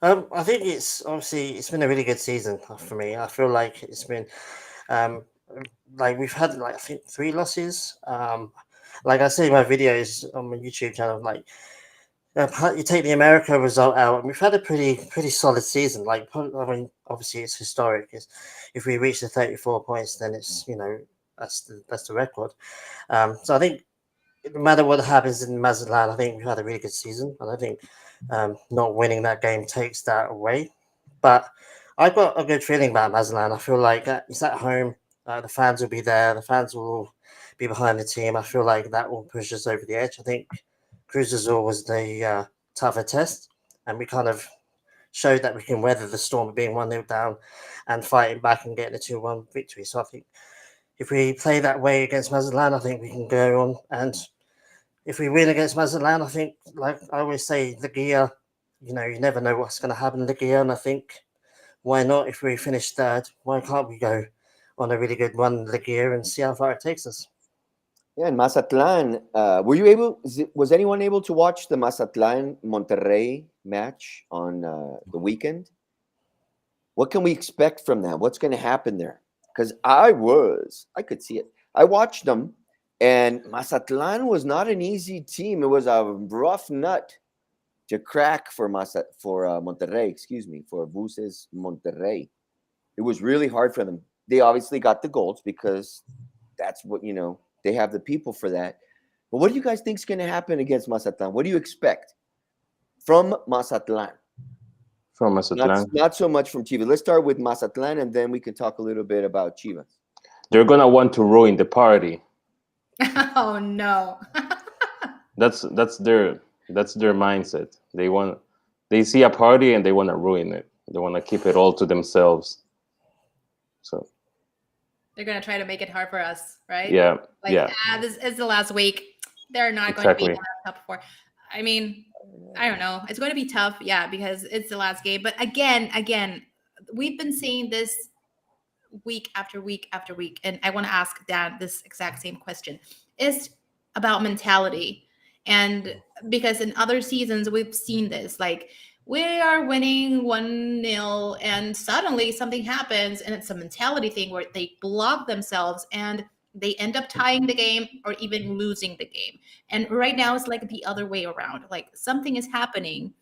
I think it's been a really good season for me. I feel like it's been we've had I think 3 losses. Like I say in my videos on my YouTube channel, you take the America result out, and we've had a pretty solid season. Obviously it's historic. If we reach the 34 points, then it's that's the record. So I think no matter what happens in Mazatlán, I think we've had a really good season, and I think not winning that game takes that away. But I've got a good feeling about Mazatlán. I feel like it's at home. The fans will be there. The fans will be behind the team. I feel like that will push us over the edge. I think Cruz Azul was the tougher test, and we kind of showed that we can weather the storm of being 1-0 down and fighting back and getting a 2-1 victory. So I think if we play that way against Mazatlán, I think we can go on. And if we win against Mazatlán, I think, like I always say, Liguilla, you never know what's going to happen in Liguilla. And I think, why not? If we finish third, why can't we go on a really good run in Liguilla and see how far it takes us? Yeah, in Mazatlán, was anyone able to watch the Mazatlán Monterrey match on the weekend? What can we expect from that? What's going to happen there? Because I could see it. I watched them, and Mazatlán was not an easy team. It was a rough nut to crack for Monterrey, for Buses Monterrey. It was really hard for them. They obviously got the goals because that's what, they have the people for that. But what do you guys think is going to happen against Mazatlán? What do you expect from Mazatlán? From Mazatlán. Not so much from Chivas. Let's start with Mazatlán, and then we can talk a little bit about Chivas. They're gonna want to ruin the party. Oh no. That's their mindset. They see a party and they want to ruin it. They want to keep it all to themselves. So They're going to try to make it hard for us, right? Yeah. This is the last week. They're not going to be in the top 4. I mean, I don't know. It's going to be tough, because it's the last game. But again, we've been seeing this week after week after week. And I want to ask Dan this exact same question. It's about mentality. And because in other seasons, we've seen this, like, we are winning 1-0 and suddenly something happens and it's a mentality thing where they block themselves and they end up tying the game or even losing the game. And right now it's like the other way around. Like something is happening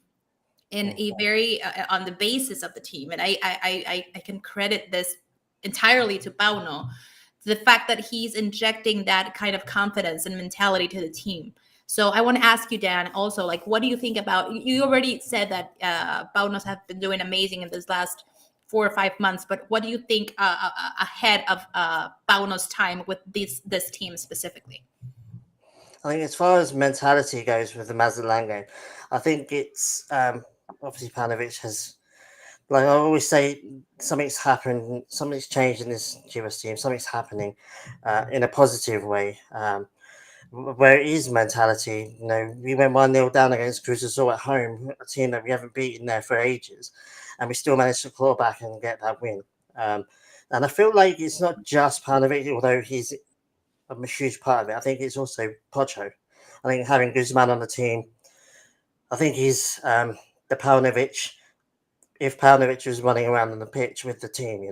in a very on the basis of the team. And I can credit this entirely to Pauno, the fact that he's injecting that kind of confidence and mentality to the team. So I want to ask you, Dan, also, like, what do you think about, you already said that Paunos have been doing amazing in this last 4 or 5 months, but what do you think ahead of Paunos' time with this team specifically? I think as far as mentality goes with the Mazatlán game, I think it's obviously Paunovic has, like I always say, something's happened, something's changed in this Chivas team, something's happening in a positive way. Where it is mentality, we went 1-0 down against Cruz Azul at home, a team that we haven't beaten there for ages, and we still managed to claw back and get that win. And I feel like it's not just Paunovic, although he's a huge part of it. I think it's also Pocho. I think having Guzman on the team, I think he's the Paunovic. If Paunovic was running around on the pitch with the team,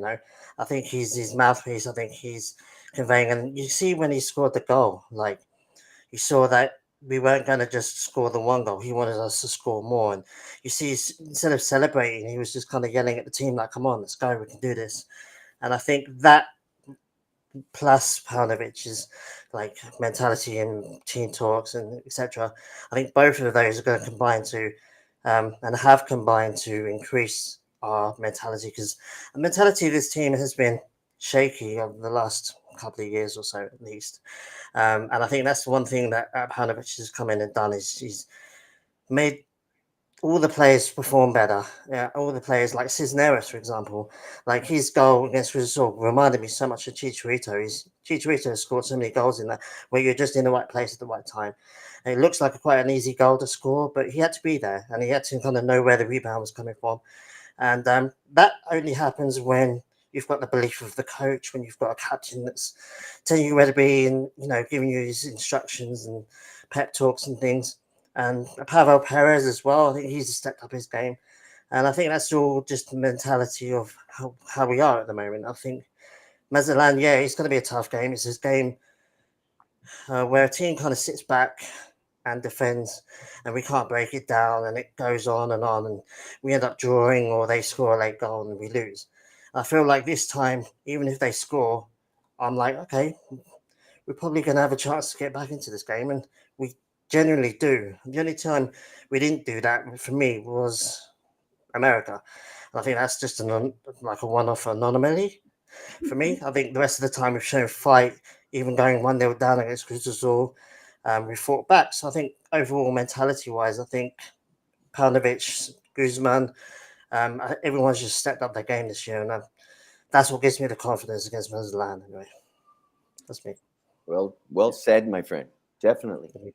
I think he's his mouthpiece. I think he's conveying, and you see when he scored the goal, like, you saw that we weren't going to just score the one goal. He wanted us to score more. And you see, instead of celebrating, he was just kind of yelling at the team, like, come on, let's go, we can do this. And I think that plus Paunovic's like mentality and team talks and etc. I think both of those are going to combine to and have combined to increase our mentality, because the mentality of this team has been shaky over the last couple of years or so at least. And I think that's the one thing that Paunovic has come in and done is he's made all the players perform better. Yeah, all the players like Cisneros, for example, like his goal against Rizal reminded me so much of Chicharito. Chicharito has scored so many goals in that where you're just in the right place at the right time. And it looks like quite an easy goal to score, but he had to be there and he had to kind of know where the rebound was coming from. And that only happens when you've got the belief of the coach, when you've got a captain that's telling you where to be and, giving you his instructions and pep talks and things. And Pavel Perez as well, I think he's stepped up his game. And I think that's all just the mentality of how we are at the moment. I think Mazatlán, it's going to be a tough game. It's this game where a team kind of sits back and defends, and we can't break it down, and it goes on, and we end up drawing, or they score a late goal and we lose. I feel like this time, even if they score, I'm like, okay, we're probably going to have a chance to get back into this game, and we generally do. The only time we didn't do that for me was America. I think that's just a one-off anomaly for me. I think the rest of the time we've shown fight, even going 1-0 down against Cruz Azul. We fought back. So I think overall mentality-wise, I think Paunovic, Guzman, Everyone's just stepped up their game this year, and that's what gives me the confidence against Mazatlán. Anyway, that's me. Well said, my friend. Definitely.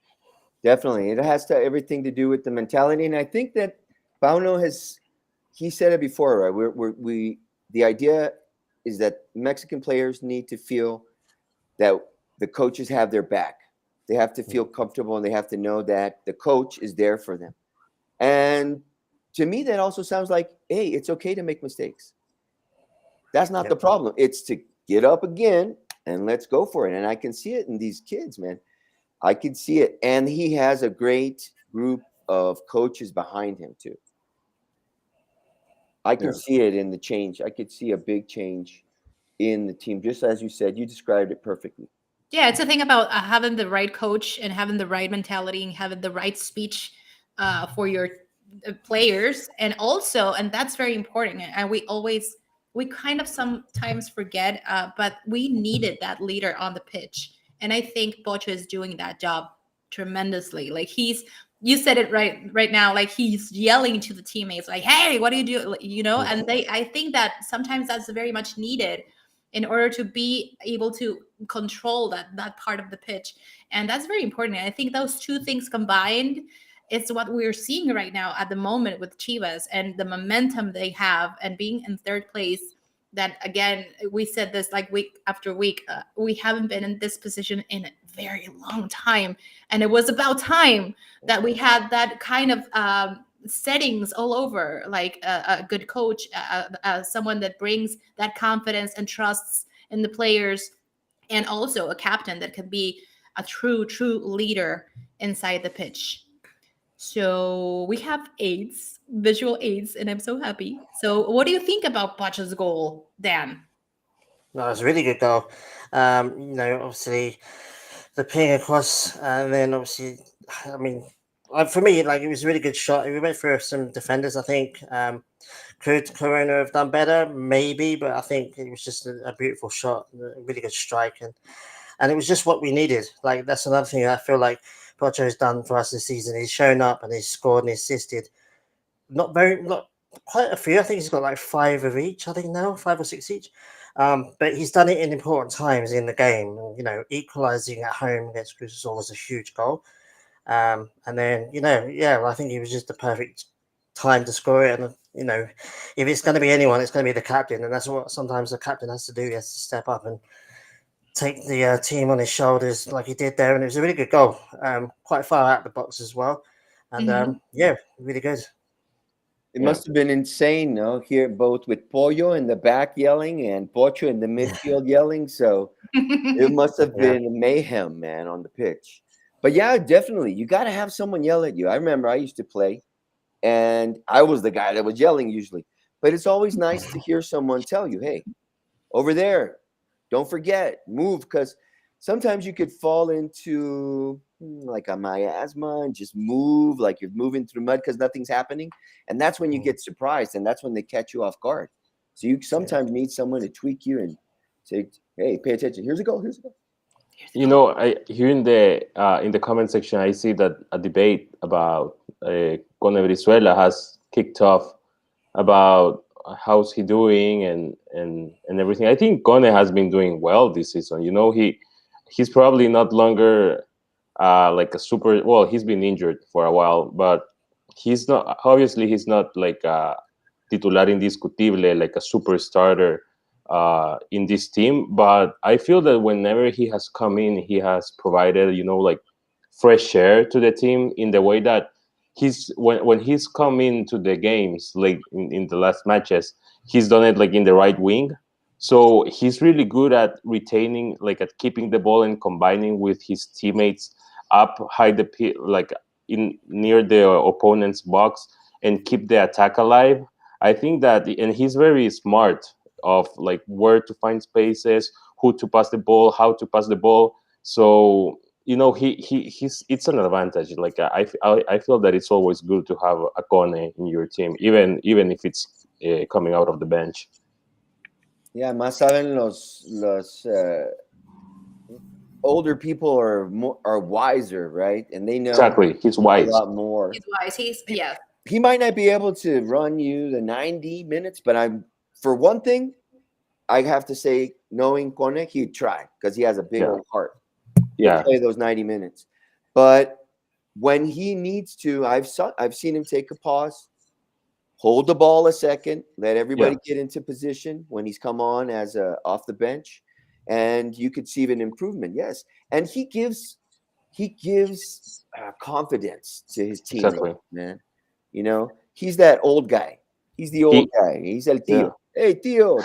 Definitely. It has everything to do with the mentality. And I think that Pauno he said it before, right? The idea is that Mexican players need to feel that the coaches have their back. They have to feel comfortable, and they have to know that the coach is there for them. And to me, that also sounds like, hey, it's okay to make mistakes. That's not the problem. It's to get up again and let's go for it. And I can see it in these kids, man. I can see it. And he has a great group of coaches behind him, too. I can see it in the change. I could see a big change in the team. Just as you said, you described it perfectly. Yeah, it's a thing about having the right coach and having the right mentality and having the right speech for your players. And also, and that's very important. And we kind of sometimes forget, but we needed that leader on the pitch. And I think Pocho is doing that job tremendously. Like you said it right now, like he's yelling to the teammates, like, hey, what do you do? You know, and I think that sometimes that's very much needed in order to be able to control that part of the pitch. And that's very important. And I think those two things combined is what we're seeing right now at the moment with Chivas and the momentum they have and being in third place. That again, we said this like week after week, we haven't been in this position in a very long time. And it was about time that we had that kind of settings all over, like a good coach, someone that brings that confidence and trusts in the players, and also a captain that can be a true leader inside the pitch. So we have visual aids, and I'm so happy. So what do you think about Pacha's goal, Dan? No, it's a really good goal. Obviously the ping across, and then obviously, I mean, for me, like, it was a really good shot. We went through some defenders, I think. Could Corona have done better? Maybe, but I think it was just a beautiful shot, a really good strike, and it was just what we needed. Like, that's another thing I feel like Pocho has done for us this season. He's shown up and he's scored and he's assisted. Not quite a few. I think he's got like 5 of each. I think now 5 or 6 each. But he's done it in important times in the game. You know, equalising at home against Cruz Azul was a huge goal. And then, I think it was just the perfect time to score it. And, if it's going to be anyone, it's going to be the captain. And that's what sometimes the captain has to do. He has to step up and take the team on his shoulders like he did there. And it was a really good goal, quite far out the box as well. And, really good. It must have been insane, no? Here, both with Pollo in the back yelling and Pocho in the midfield yelling. So it must have been mayhem, man, on the pitch. But yeah, definitely. You got to have someone yell at you. I remember I used to play, and I was the guy that was yelling usually. But it's always nice to hear someone tell you, hey, over there, don't forget, move. Because sometimes you could fall into like a miasma and just move like you're moving through mud because nothing's happening. And that's when you get surprised, and that's when they catch you off guard. So you sometimes need someone to tweak you and say, hey, pay attention. Here's a goal. Here's a goal. You know, here in the comment section, I see that a debate about Cone Brizuela has kicked off about how's he doing and everything. I think Cone has been doing well this season. You know, he's probably not longer like a super. Well, he's been injured for a while, but he's not. Obviously, he's not like a titular indiscutible, like a super starter in this team. But I feel that whenever he has come in, he has provided, like fresh air to the team in the way that when he's come into the games, like in the last matches, he's done it like in the right wing. So he's really good at retaining, like at keeping the ball and combining with his teammates up high like in near the opponent's box and keep the attack alive. I think that, and he's very smart of like where to find spaces, who to pass the ball, how to pass the ball. So he's it's an advantage. Like I feel that it's always good to have a Cone in your team, even if it's coming out of the bench. Yeah, más saben los older people are wiser, right? And they know exactly. He's wise. a lot more. He's wise. he might not be able to run you the 90 minutes, but for one thing, I have to say, knowing Kone, he'd try because he has a big old heart. He'll play those 90 minutes. But when he needs to, I've seen him take a pause, hold the ball a second, let everybody get into position when he's come on as off the bench, and you could see an improvement. Yes, and he gives confidence to his team, man. You know, he's that old guy. He's the old guy. He's el tío. Hey, tío.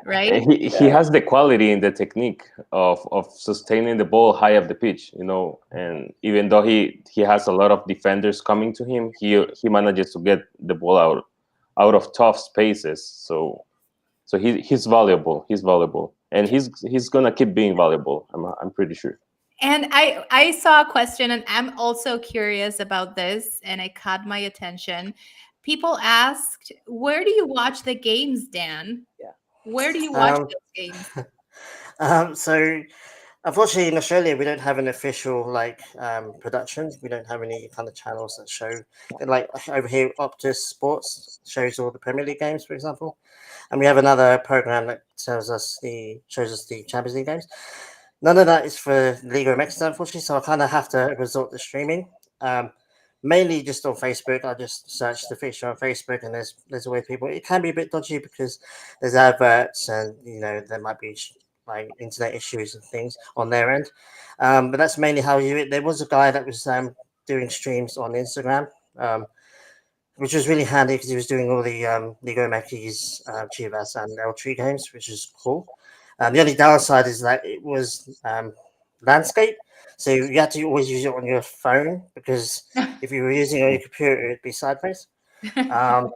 Right? He has the quality and the technique of sustaining the ball high up the pitch, you know, and even though he has a lot of defenders coming to him, he manages to get the ball out of tough spaces. So he's valuable. He's valuable, and he's gonna keep being valuable. I'm pretty sure. And I saw a question, and I'm also curious about this, and it caught my attention. People asked, where do you watch the games, Dan? Yeah. Where do you watch those games? So unfortunately in Australia we don't have an official production. We don't have any kind of channels that show, like over here Optus Sports shows all the Premier League games, for example, and we have another program that shows us the Champions League games. None of that is for Liga MX, unfortunately, so I kind of have to resort to streaming. Mainly just on Facebook. I just search the fixture on Facebook, and there's always people. It can be a bit dodgy because there's adverts, and there might be like internet issues and things on their end. But that's mainly how you do it. There was a guy that was doing streams on Instagram, which was really handy because he was doing all the Liga MX, Chivas, and L3 games, which is cool. The only downside is that it was landscape, so you had to always use it on your phone because if you were using it on your computer, it'd be sideways. But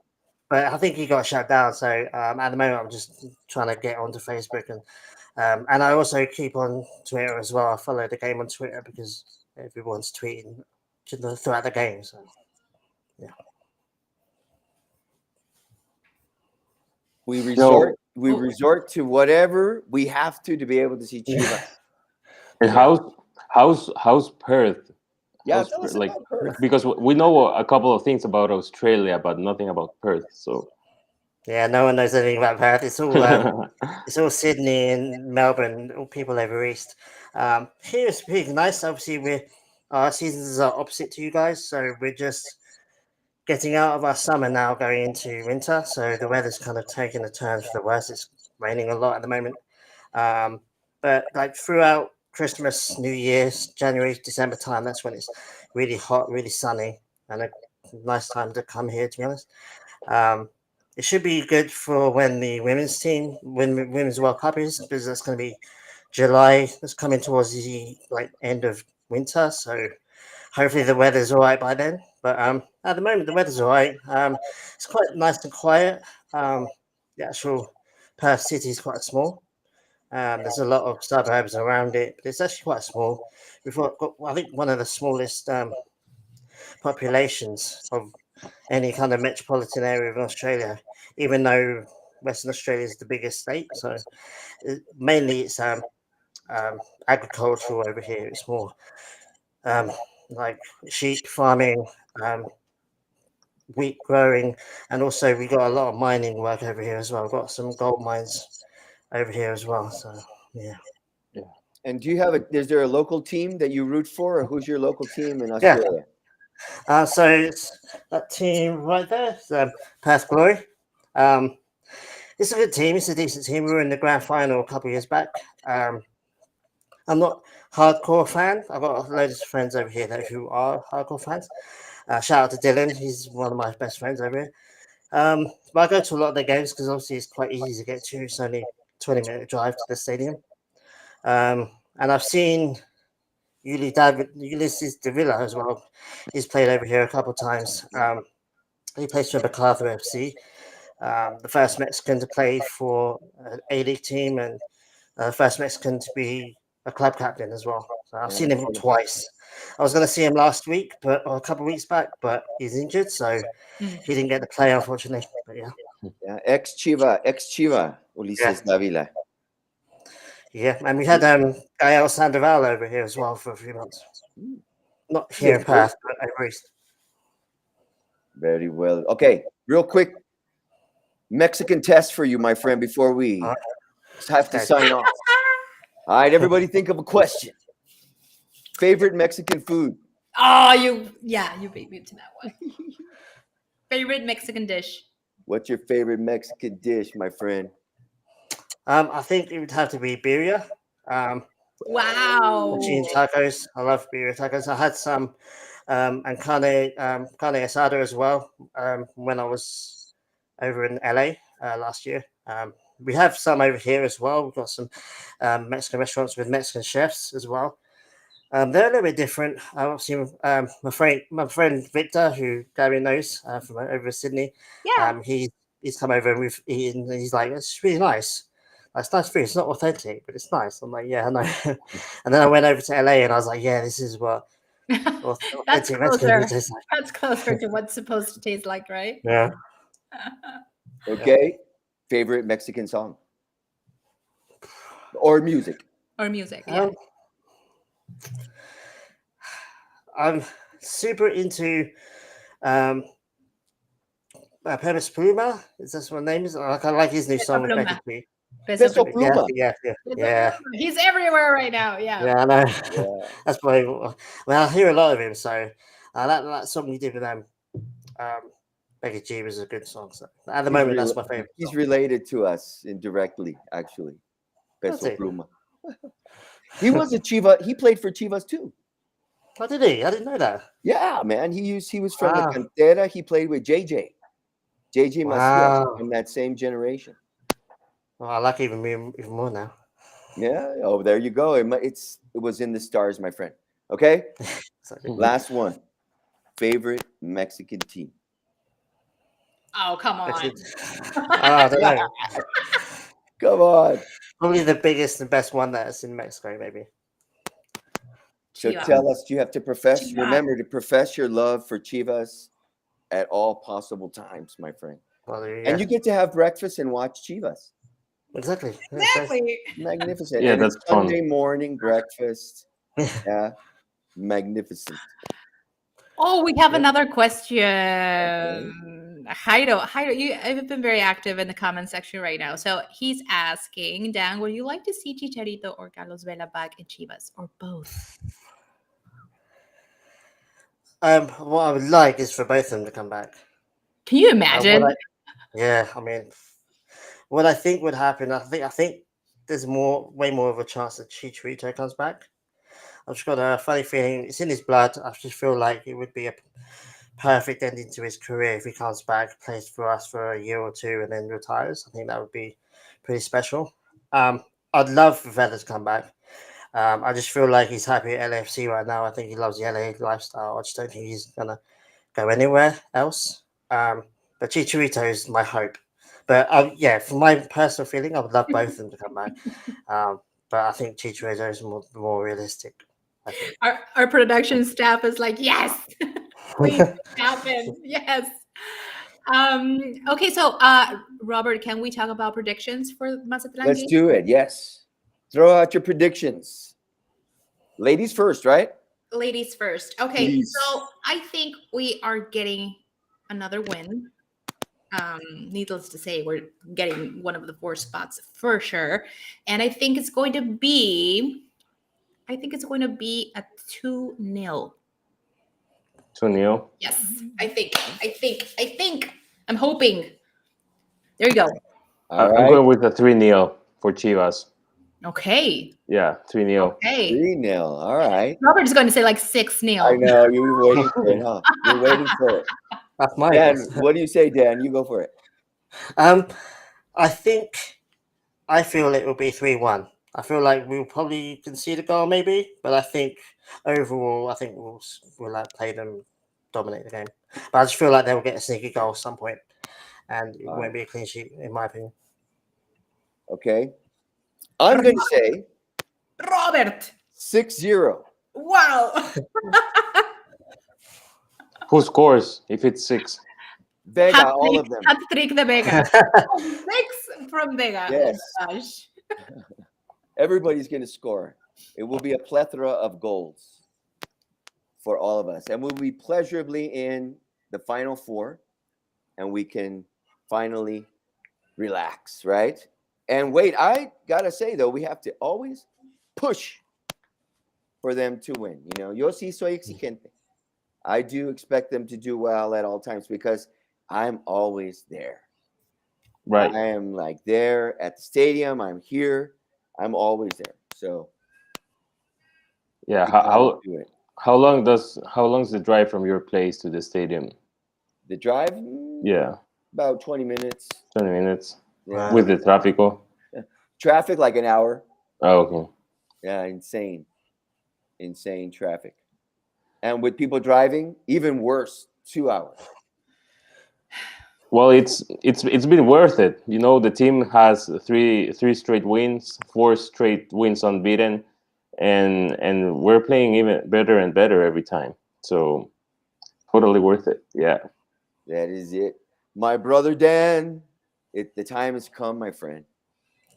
I think he got shut down. So at the moment, I'm just trying to get onto Facebook, and I also keep on Twitter as well. I follow the game on Twitter because everyone's tweeting throughout the game. So yeah. We resort to whatever we have to be able to see Chivas. And how's Perth? Yeah, Like Perth. Because we know a couple of things about Australia, but nothing about Perth. So yeah, no one knows anything about Perth. It's all it's all Sydney and Melbourne, all people over east. Here it's pretty nice. Obviously, our seasons are opposite to you guys, so we're just getting out of our summer now, going into winter. So the weather's kind of taking a turn for the worse. It's raining a lot at the moment. But like throughout Christmas, New Year's, January, December time, that's when it's really hot, really sunny, and a nice time to come here, to be honest. It should be good for when the women's World Cup is, because that's going to be July. It's coming towards the end of winter, so hopefully the weather's all right by then. But at the moment, the weather's all right. It's quite nice and quiet. The actual Perth city is quite small. There's a lot of suburbs around it, but it's actually quite small. We've got, I think, one of the smallest populations of any kind of metropolitan area of Australia, even though Western Australia is the biggest state. So mainly it's agricultural over here. It's more like sheep farming, wheat growing, and also we got a lot of mining work over here as well. We've got some gold mines over here as well. So yeah. And is there a local team that you root for, or who's your local team in Australia? So it's that team right there, Perth Glory. It's a good team. It's a decent team. We were in the grand final a couple of years back. I'm not hardcore fan. I've got loads of friends over here who are hardcore fans. Shout out to Dylan. He's one of my best friends over here. But I go to a lot of their games because obviously it's quite easy to get to. It's only 20-minute drive to the stadium. And I've seen Ulysses Davila as well. He's played over here a couple of times. He plays for MacArthur FC, the first Mexican to play for an A-League team, and first Mexican to be a club captain as well. So I've seen him twice. I was going to see him last week, or a couple of weeks back, but he's injured, so he didn't get to play, unfortunately. But yeah, ex-Chiva, Ulises Davila. Yeah, and we had Gael Sandoval over here as well for a few months. Not here in Perth, but over east. Very well. Okay, real quick Mexican test for you, my friend, before we All have to Okay. sign off. All right, everybody think of a question. Favorite Mexican food? Oh, you beat me to that one. Favorite Mexican dish? What's your favorite Mexican dish, my friend? I think it would have to be birria. Wow. Machine tacos. I love birria tacos. I had some and carne asada as well when I was over in LA last year. We have some over here as well. We've got some Mexican restaurants with Mexican chefs as well. They're a little bit different. Obviously, my friend Victor, who Gary knows from over in Sydney, Yeah. he's come over and we've eaten. And he's like, it's really nice. Like, it's nice food. It's not authentic, but it's nice. I'm like, yeah, I know. And then I went over to LA and I was like, yeah, this is what That's authentic Mexican closer. food tastes like. That's closer to what's supposed to taste like, right? Yeah. Okay. Favorite Mexican song? Or music? Or music. Yeah. I'm super into Penis Pluma. Is that what his name is? I like his new Peso song with Pluma. Becky G. Peso Pluma. Pluma. Yeah. He's everywhere right now. Yeah. Yeah, I know. Yeah. That's probably. Well, I hear a lot of him, so that song you did with Becky G was a good song. So at the moment, that's my favorite. He's related to us indirectly, actually. Peso That's it. Pluma. He was a Chiva. He played for Chivas too. Oh, did he? I didn't know that. Yeah, man. He was from Wow. the Cantera. He played with JJ Macias Wow. from that same generation. Well, I like even more now. Yeah. Oh, there you go. It was in the stars, my friend. Okay. So, Last one. Favorite Mexican team. Oh, come on. I don't know. Come on. Probably the biggest and best one that's in Mexico, maybe. So Chivas. tell us, you have to profess. Chivas. Remember to profess your love for Chivas at all possible times, my friend. Well, And you get to have breakfast and watch Chivas. exactly. Exactly. Magnificent. Yeah, And it's that's fun. Sunday morning breakfast. Yeah. Magnificent. Oh, we have another question. Jairo, you have been very active in the comment section right now. So he's asking, Dan, would you like to see Chicharito or Carlos Vela back in Chivas or both? What I would like is for both of them to come back. Can you imagine? I mean, what I think would happen, I think there's way more of a chance that Chicharito comes back. I've just got a funny feeling it's in his blood. I just feel like it would be a perfect ending to his career if he comes back, plays for us for a year or two, and then retires. I think that would be pretty special. I'd love for Vela to come back. I just feel like he's happy at LAFC right now. I think he loves the LA lifestyle. I just don't think he's gonna go anywhere else. But Chicharito is my hope. But for my personal feeling, I would love both of them to come back. But I think Chicharito is more realistic. I think. Our production staff is like, yes, please happen. Yes. Okay, so Robert, can we talk about predictions for Mazatlán? Let's game? do it. Yes. Throw out your predictions. Ladies first, right? Ladies first. Okay, Please. so I think we are getting another win. Needless to say, we're getting one of the 4 spots for sure. And I think it's going to be a 2-0. 2-0. Yes, I think. I'm hoping. There you go. All I'm right. going with a 3-0 for Chivas. Okay. Yeah, 3-0. Okay. 3-0. All right. Robert is going to say like 6-0. I know. You were waiting for it, huh? You're waiting for it. That's my Dan, guess. what do you say, Dan? You go for it. I feel it will be 3-1. I feel like we'll probably concede a goal, maybe, but I think overall, we'll play them, dominate the game. But I just feel like they'll get a sneaky goal at some point, and it won't be a clean sheet, in my opinion. Okay. I'm going to say Robert. 6-0. Wow. Who scores if it's 6? Vega, all of them. Hat-trick de Vega. 6 from Vega. Yes. Oh, gosh. Everybody's going to score. It will be a plethora of goals for all of us. And we'll be pleasurably in the Final Four, and we can finally relax, right? And wait, I gotta say though, we have to always push for them to win. You know, yo sí soy exigente. I do expect them to do well at all times because I'm always there. Right. I am like there at the stadium. I'm here. I'm always there. So Yeah. we gotta do it. How long's the drive from your place to the stadium? The drive, Yeah, about 20 minutes. 20 minutes Yeah. with the traffico. Traffic like an hour. Oh, okay. Yeah, insane traffic. And with people driving, even worse, 2 hours. Well, it's been worth it. You know, the team has three straight wins, 4 straight wins unbeaten, and we're playing even better and better every time. So totally worth it. Yeah. That is it. My brother Dan, the time has come, my friend.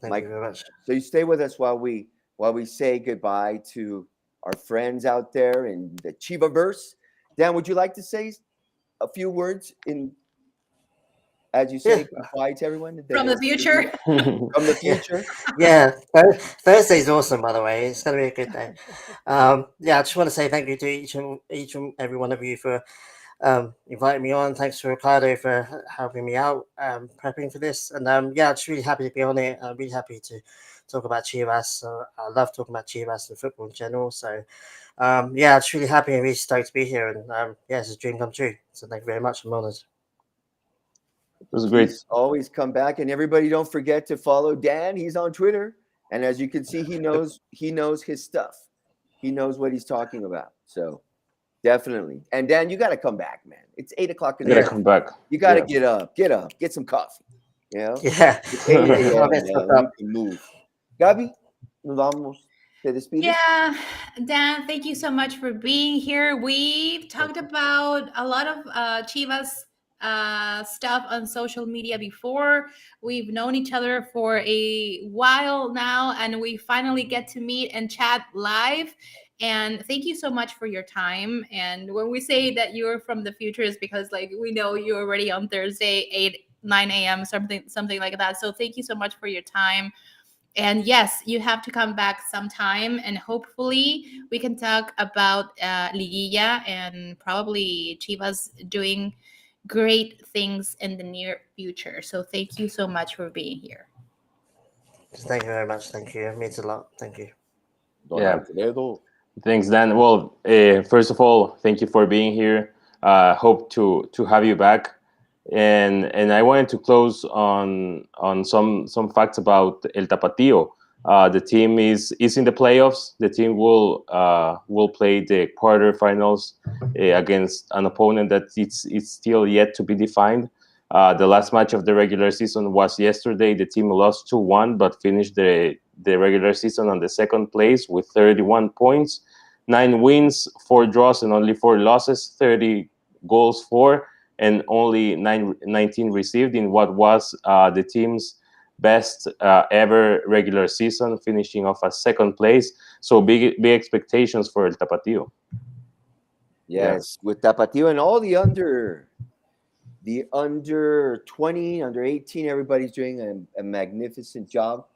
Thank you very much. So you stay with us while we say goodbye to our friends out there in the Chivaverse. Dan, would you like to say a few words as you say goodbye to everyone? From the future. From the future. Yeah, Thursday's awesome, by the way. It's going to be a good day. Yeah, I just want to say thank you to each and every one of you for inviting me on. Thanks to Ricardo for helping me out prepping for this. And yeah, I'm just really happy to be on it. I'm really happy to talk about Chivas. I love talking about Chivas and football in general. So yeah, I'm just really happy and really stoked to be here. And yeah, it's a dream come true. So thank you very much. I'm honored. It was great. Always come back, and everybody don't forget to follow Dan. He's on Twitter, and as you can see, he knows his stuff. He knows what he's talking about. So definitely. And Dan, you got to come back, man. It's 8 o'clock in the Gotta come back. You got to get up, get some coffee. You know? Yeah. It's 8 a.m. You can move. Gabi, nos vamos. ¿Te despides? Yeah, Dan, thank you so much for being here. We've talked about a lot of Chivas stuff on social media before. We've known each other for a while now, and we finally get to meet and chat live. And thank you so much for your time. And when we say that you're from the future, is because like we know you're already on Thursday, 9 a.m., something like that. So thank you so much for your time. And yes, you have to come back sometime, and hopefully we can talk about Liguilla and probably Chivas doing great things in the near future. So thank you so much for being here. Thank you very much. Thank you. It means a lot. Thank you. Yeah. Thanks, Dan. Well, first of all, thank you for being here. Hope to have you back. And I wanted to close on some facts about El Tapatío. The team is in the playoffs. The team will play the quarterfinals against an opponent that it's still yet to be defined. The last match of the regular season was yesterday. The team lost 2-1, but finished the regular season on the second place with 31 points, 9 wins, 4 draws, and only 4 losses, 30 goals for, and only 19 received in what was the team's best ever regular season, finishing off at second place. So big expectations for El Tapatío. Yes, with Tapatío and all the under 20, under 18, everybody's doing a magnificent job.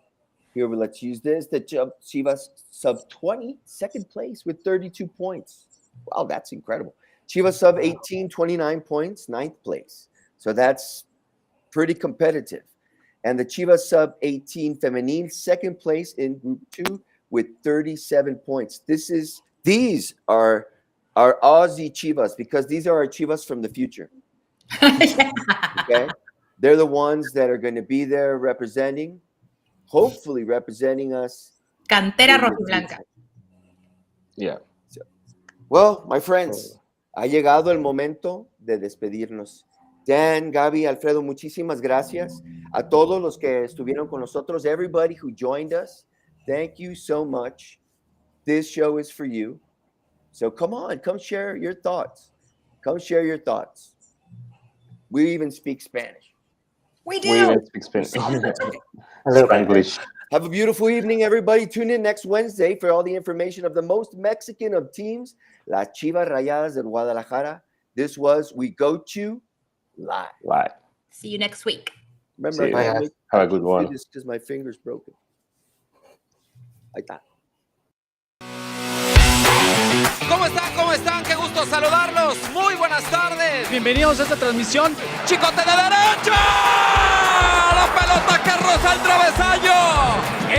Here, let's use this. The Chivas sub 20, second place with 32 points. Wow, that's incredible. Chivas sub 18, 29 points, 9th place. So that's pretty competitive. And the Chivas sub 18 Femenil, second place in Group 2 with 37 points. These are our Aussie Chivas, because these are our Chivas from the future. Yeah. Okay? They're the ones that are going to be there hopefully representing us. Cantera Rojiblanca. Yeah. Well, my friends, ha llegado el momento de despedirnos. Dan, Gaby, Alfredo, muchísimas gracias. A todos los que estuvieron con nosotros, everybody who joined us, thank you so much. This show is for you. So come on, come share your thoughts. Come share your thoughts. We even speak Spanish. We do. We even speak Spanish. A little bit. English. Have a beautiful evening, everybody. Tune in next Wednesday for all the information of the most Mexican of teams, las Chivas Rayadas de Guadalajara. This was We Goat You Live. Bye. See you next week. Remember, See you. I can't make Have a good one. this because my finger's broken. Ahí está. ¿Cómo están? ¿Cómo están? Qué gusto saludarlos. Muy buenas tardes. Bienvenidos a esta transmisión. Chicote de derecha. La pelota que roza el travesaño.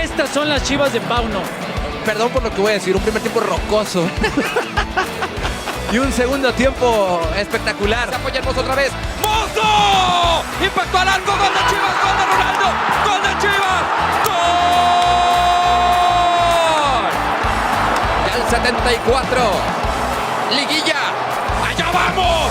Estas son las Chivas de Pauno. Perdón por lo que voy a decir, un primer tiempo rocoso. Y un segundo tiempo espectacular. Se apoya Hermoso otra vez. ¡Mozo! Impacto al arco, gol de Chivas, gol de Ronaldo, gol de Chivas. ¡Gol! Y al 74. Liguilla. ¡Allá vamos!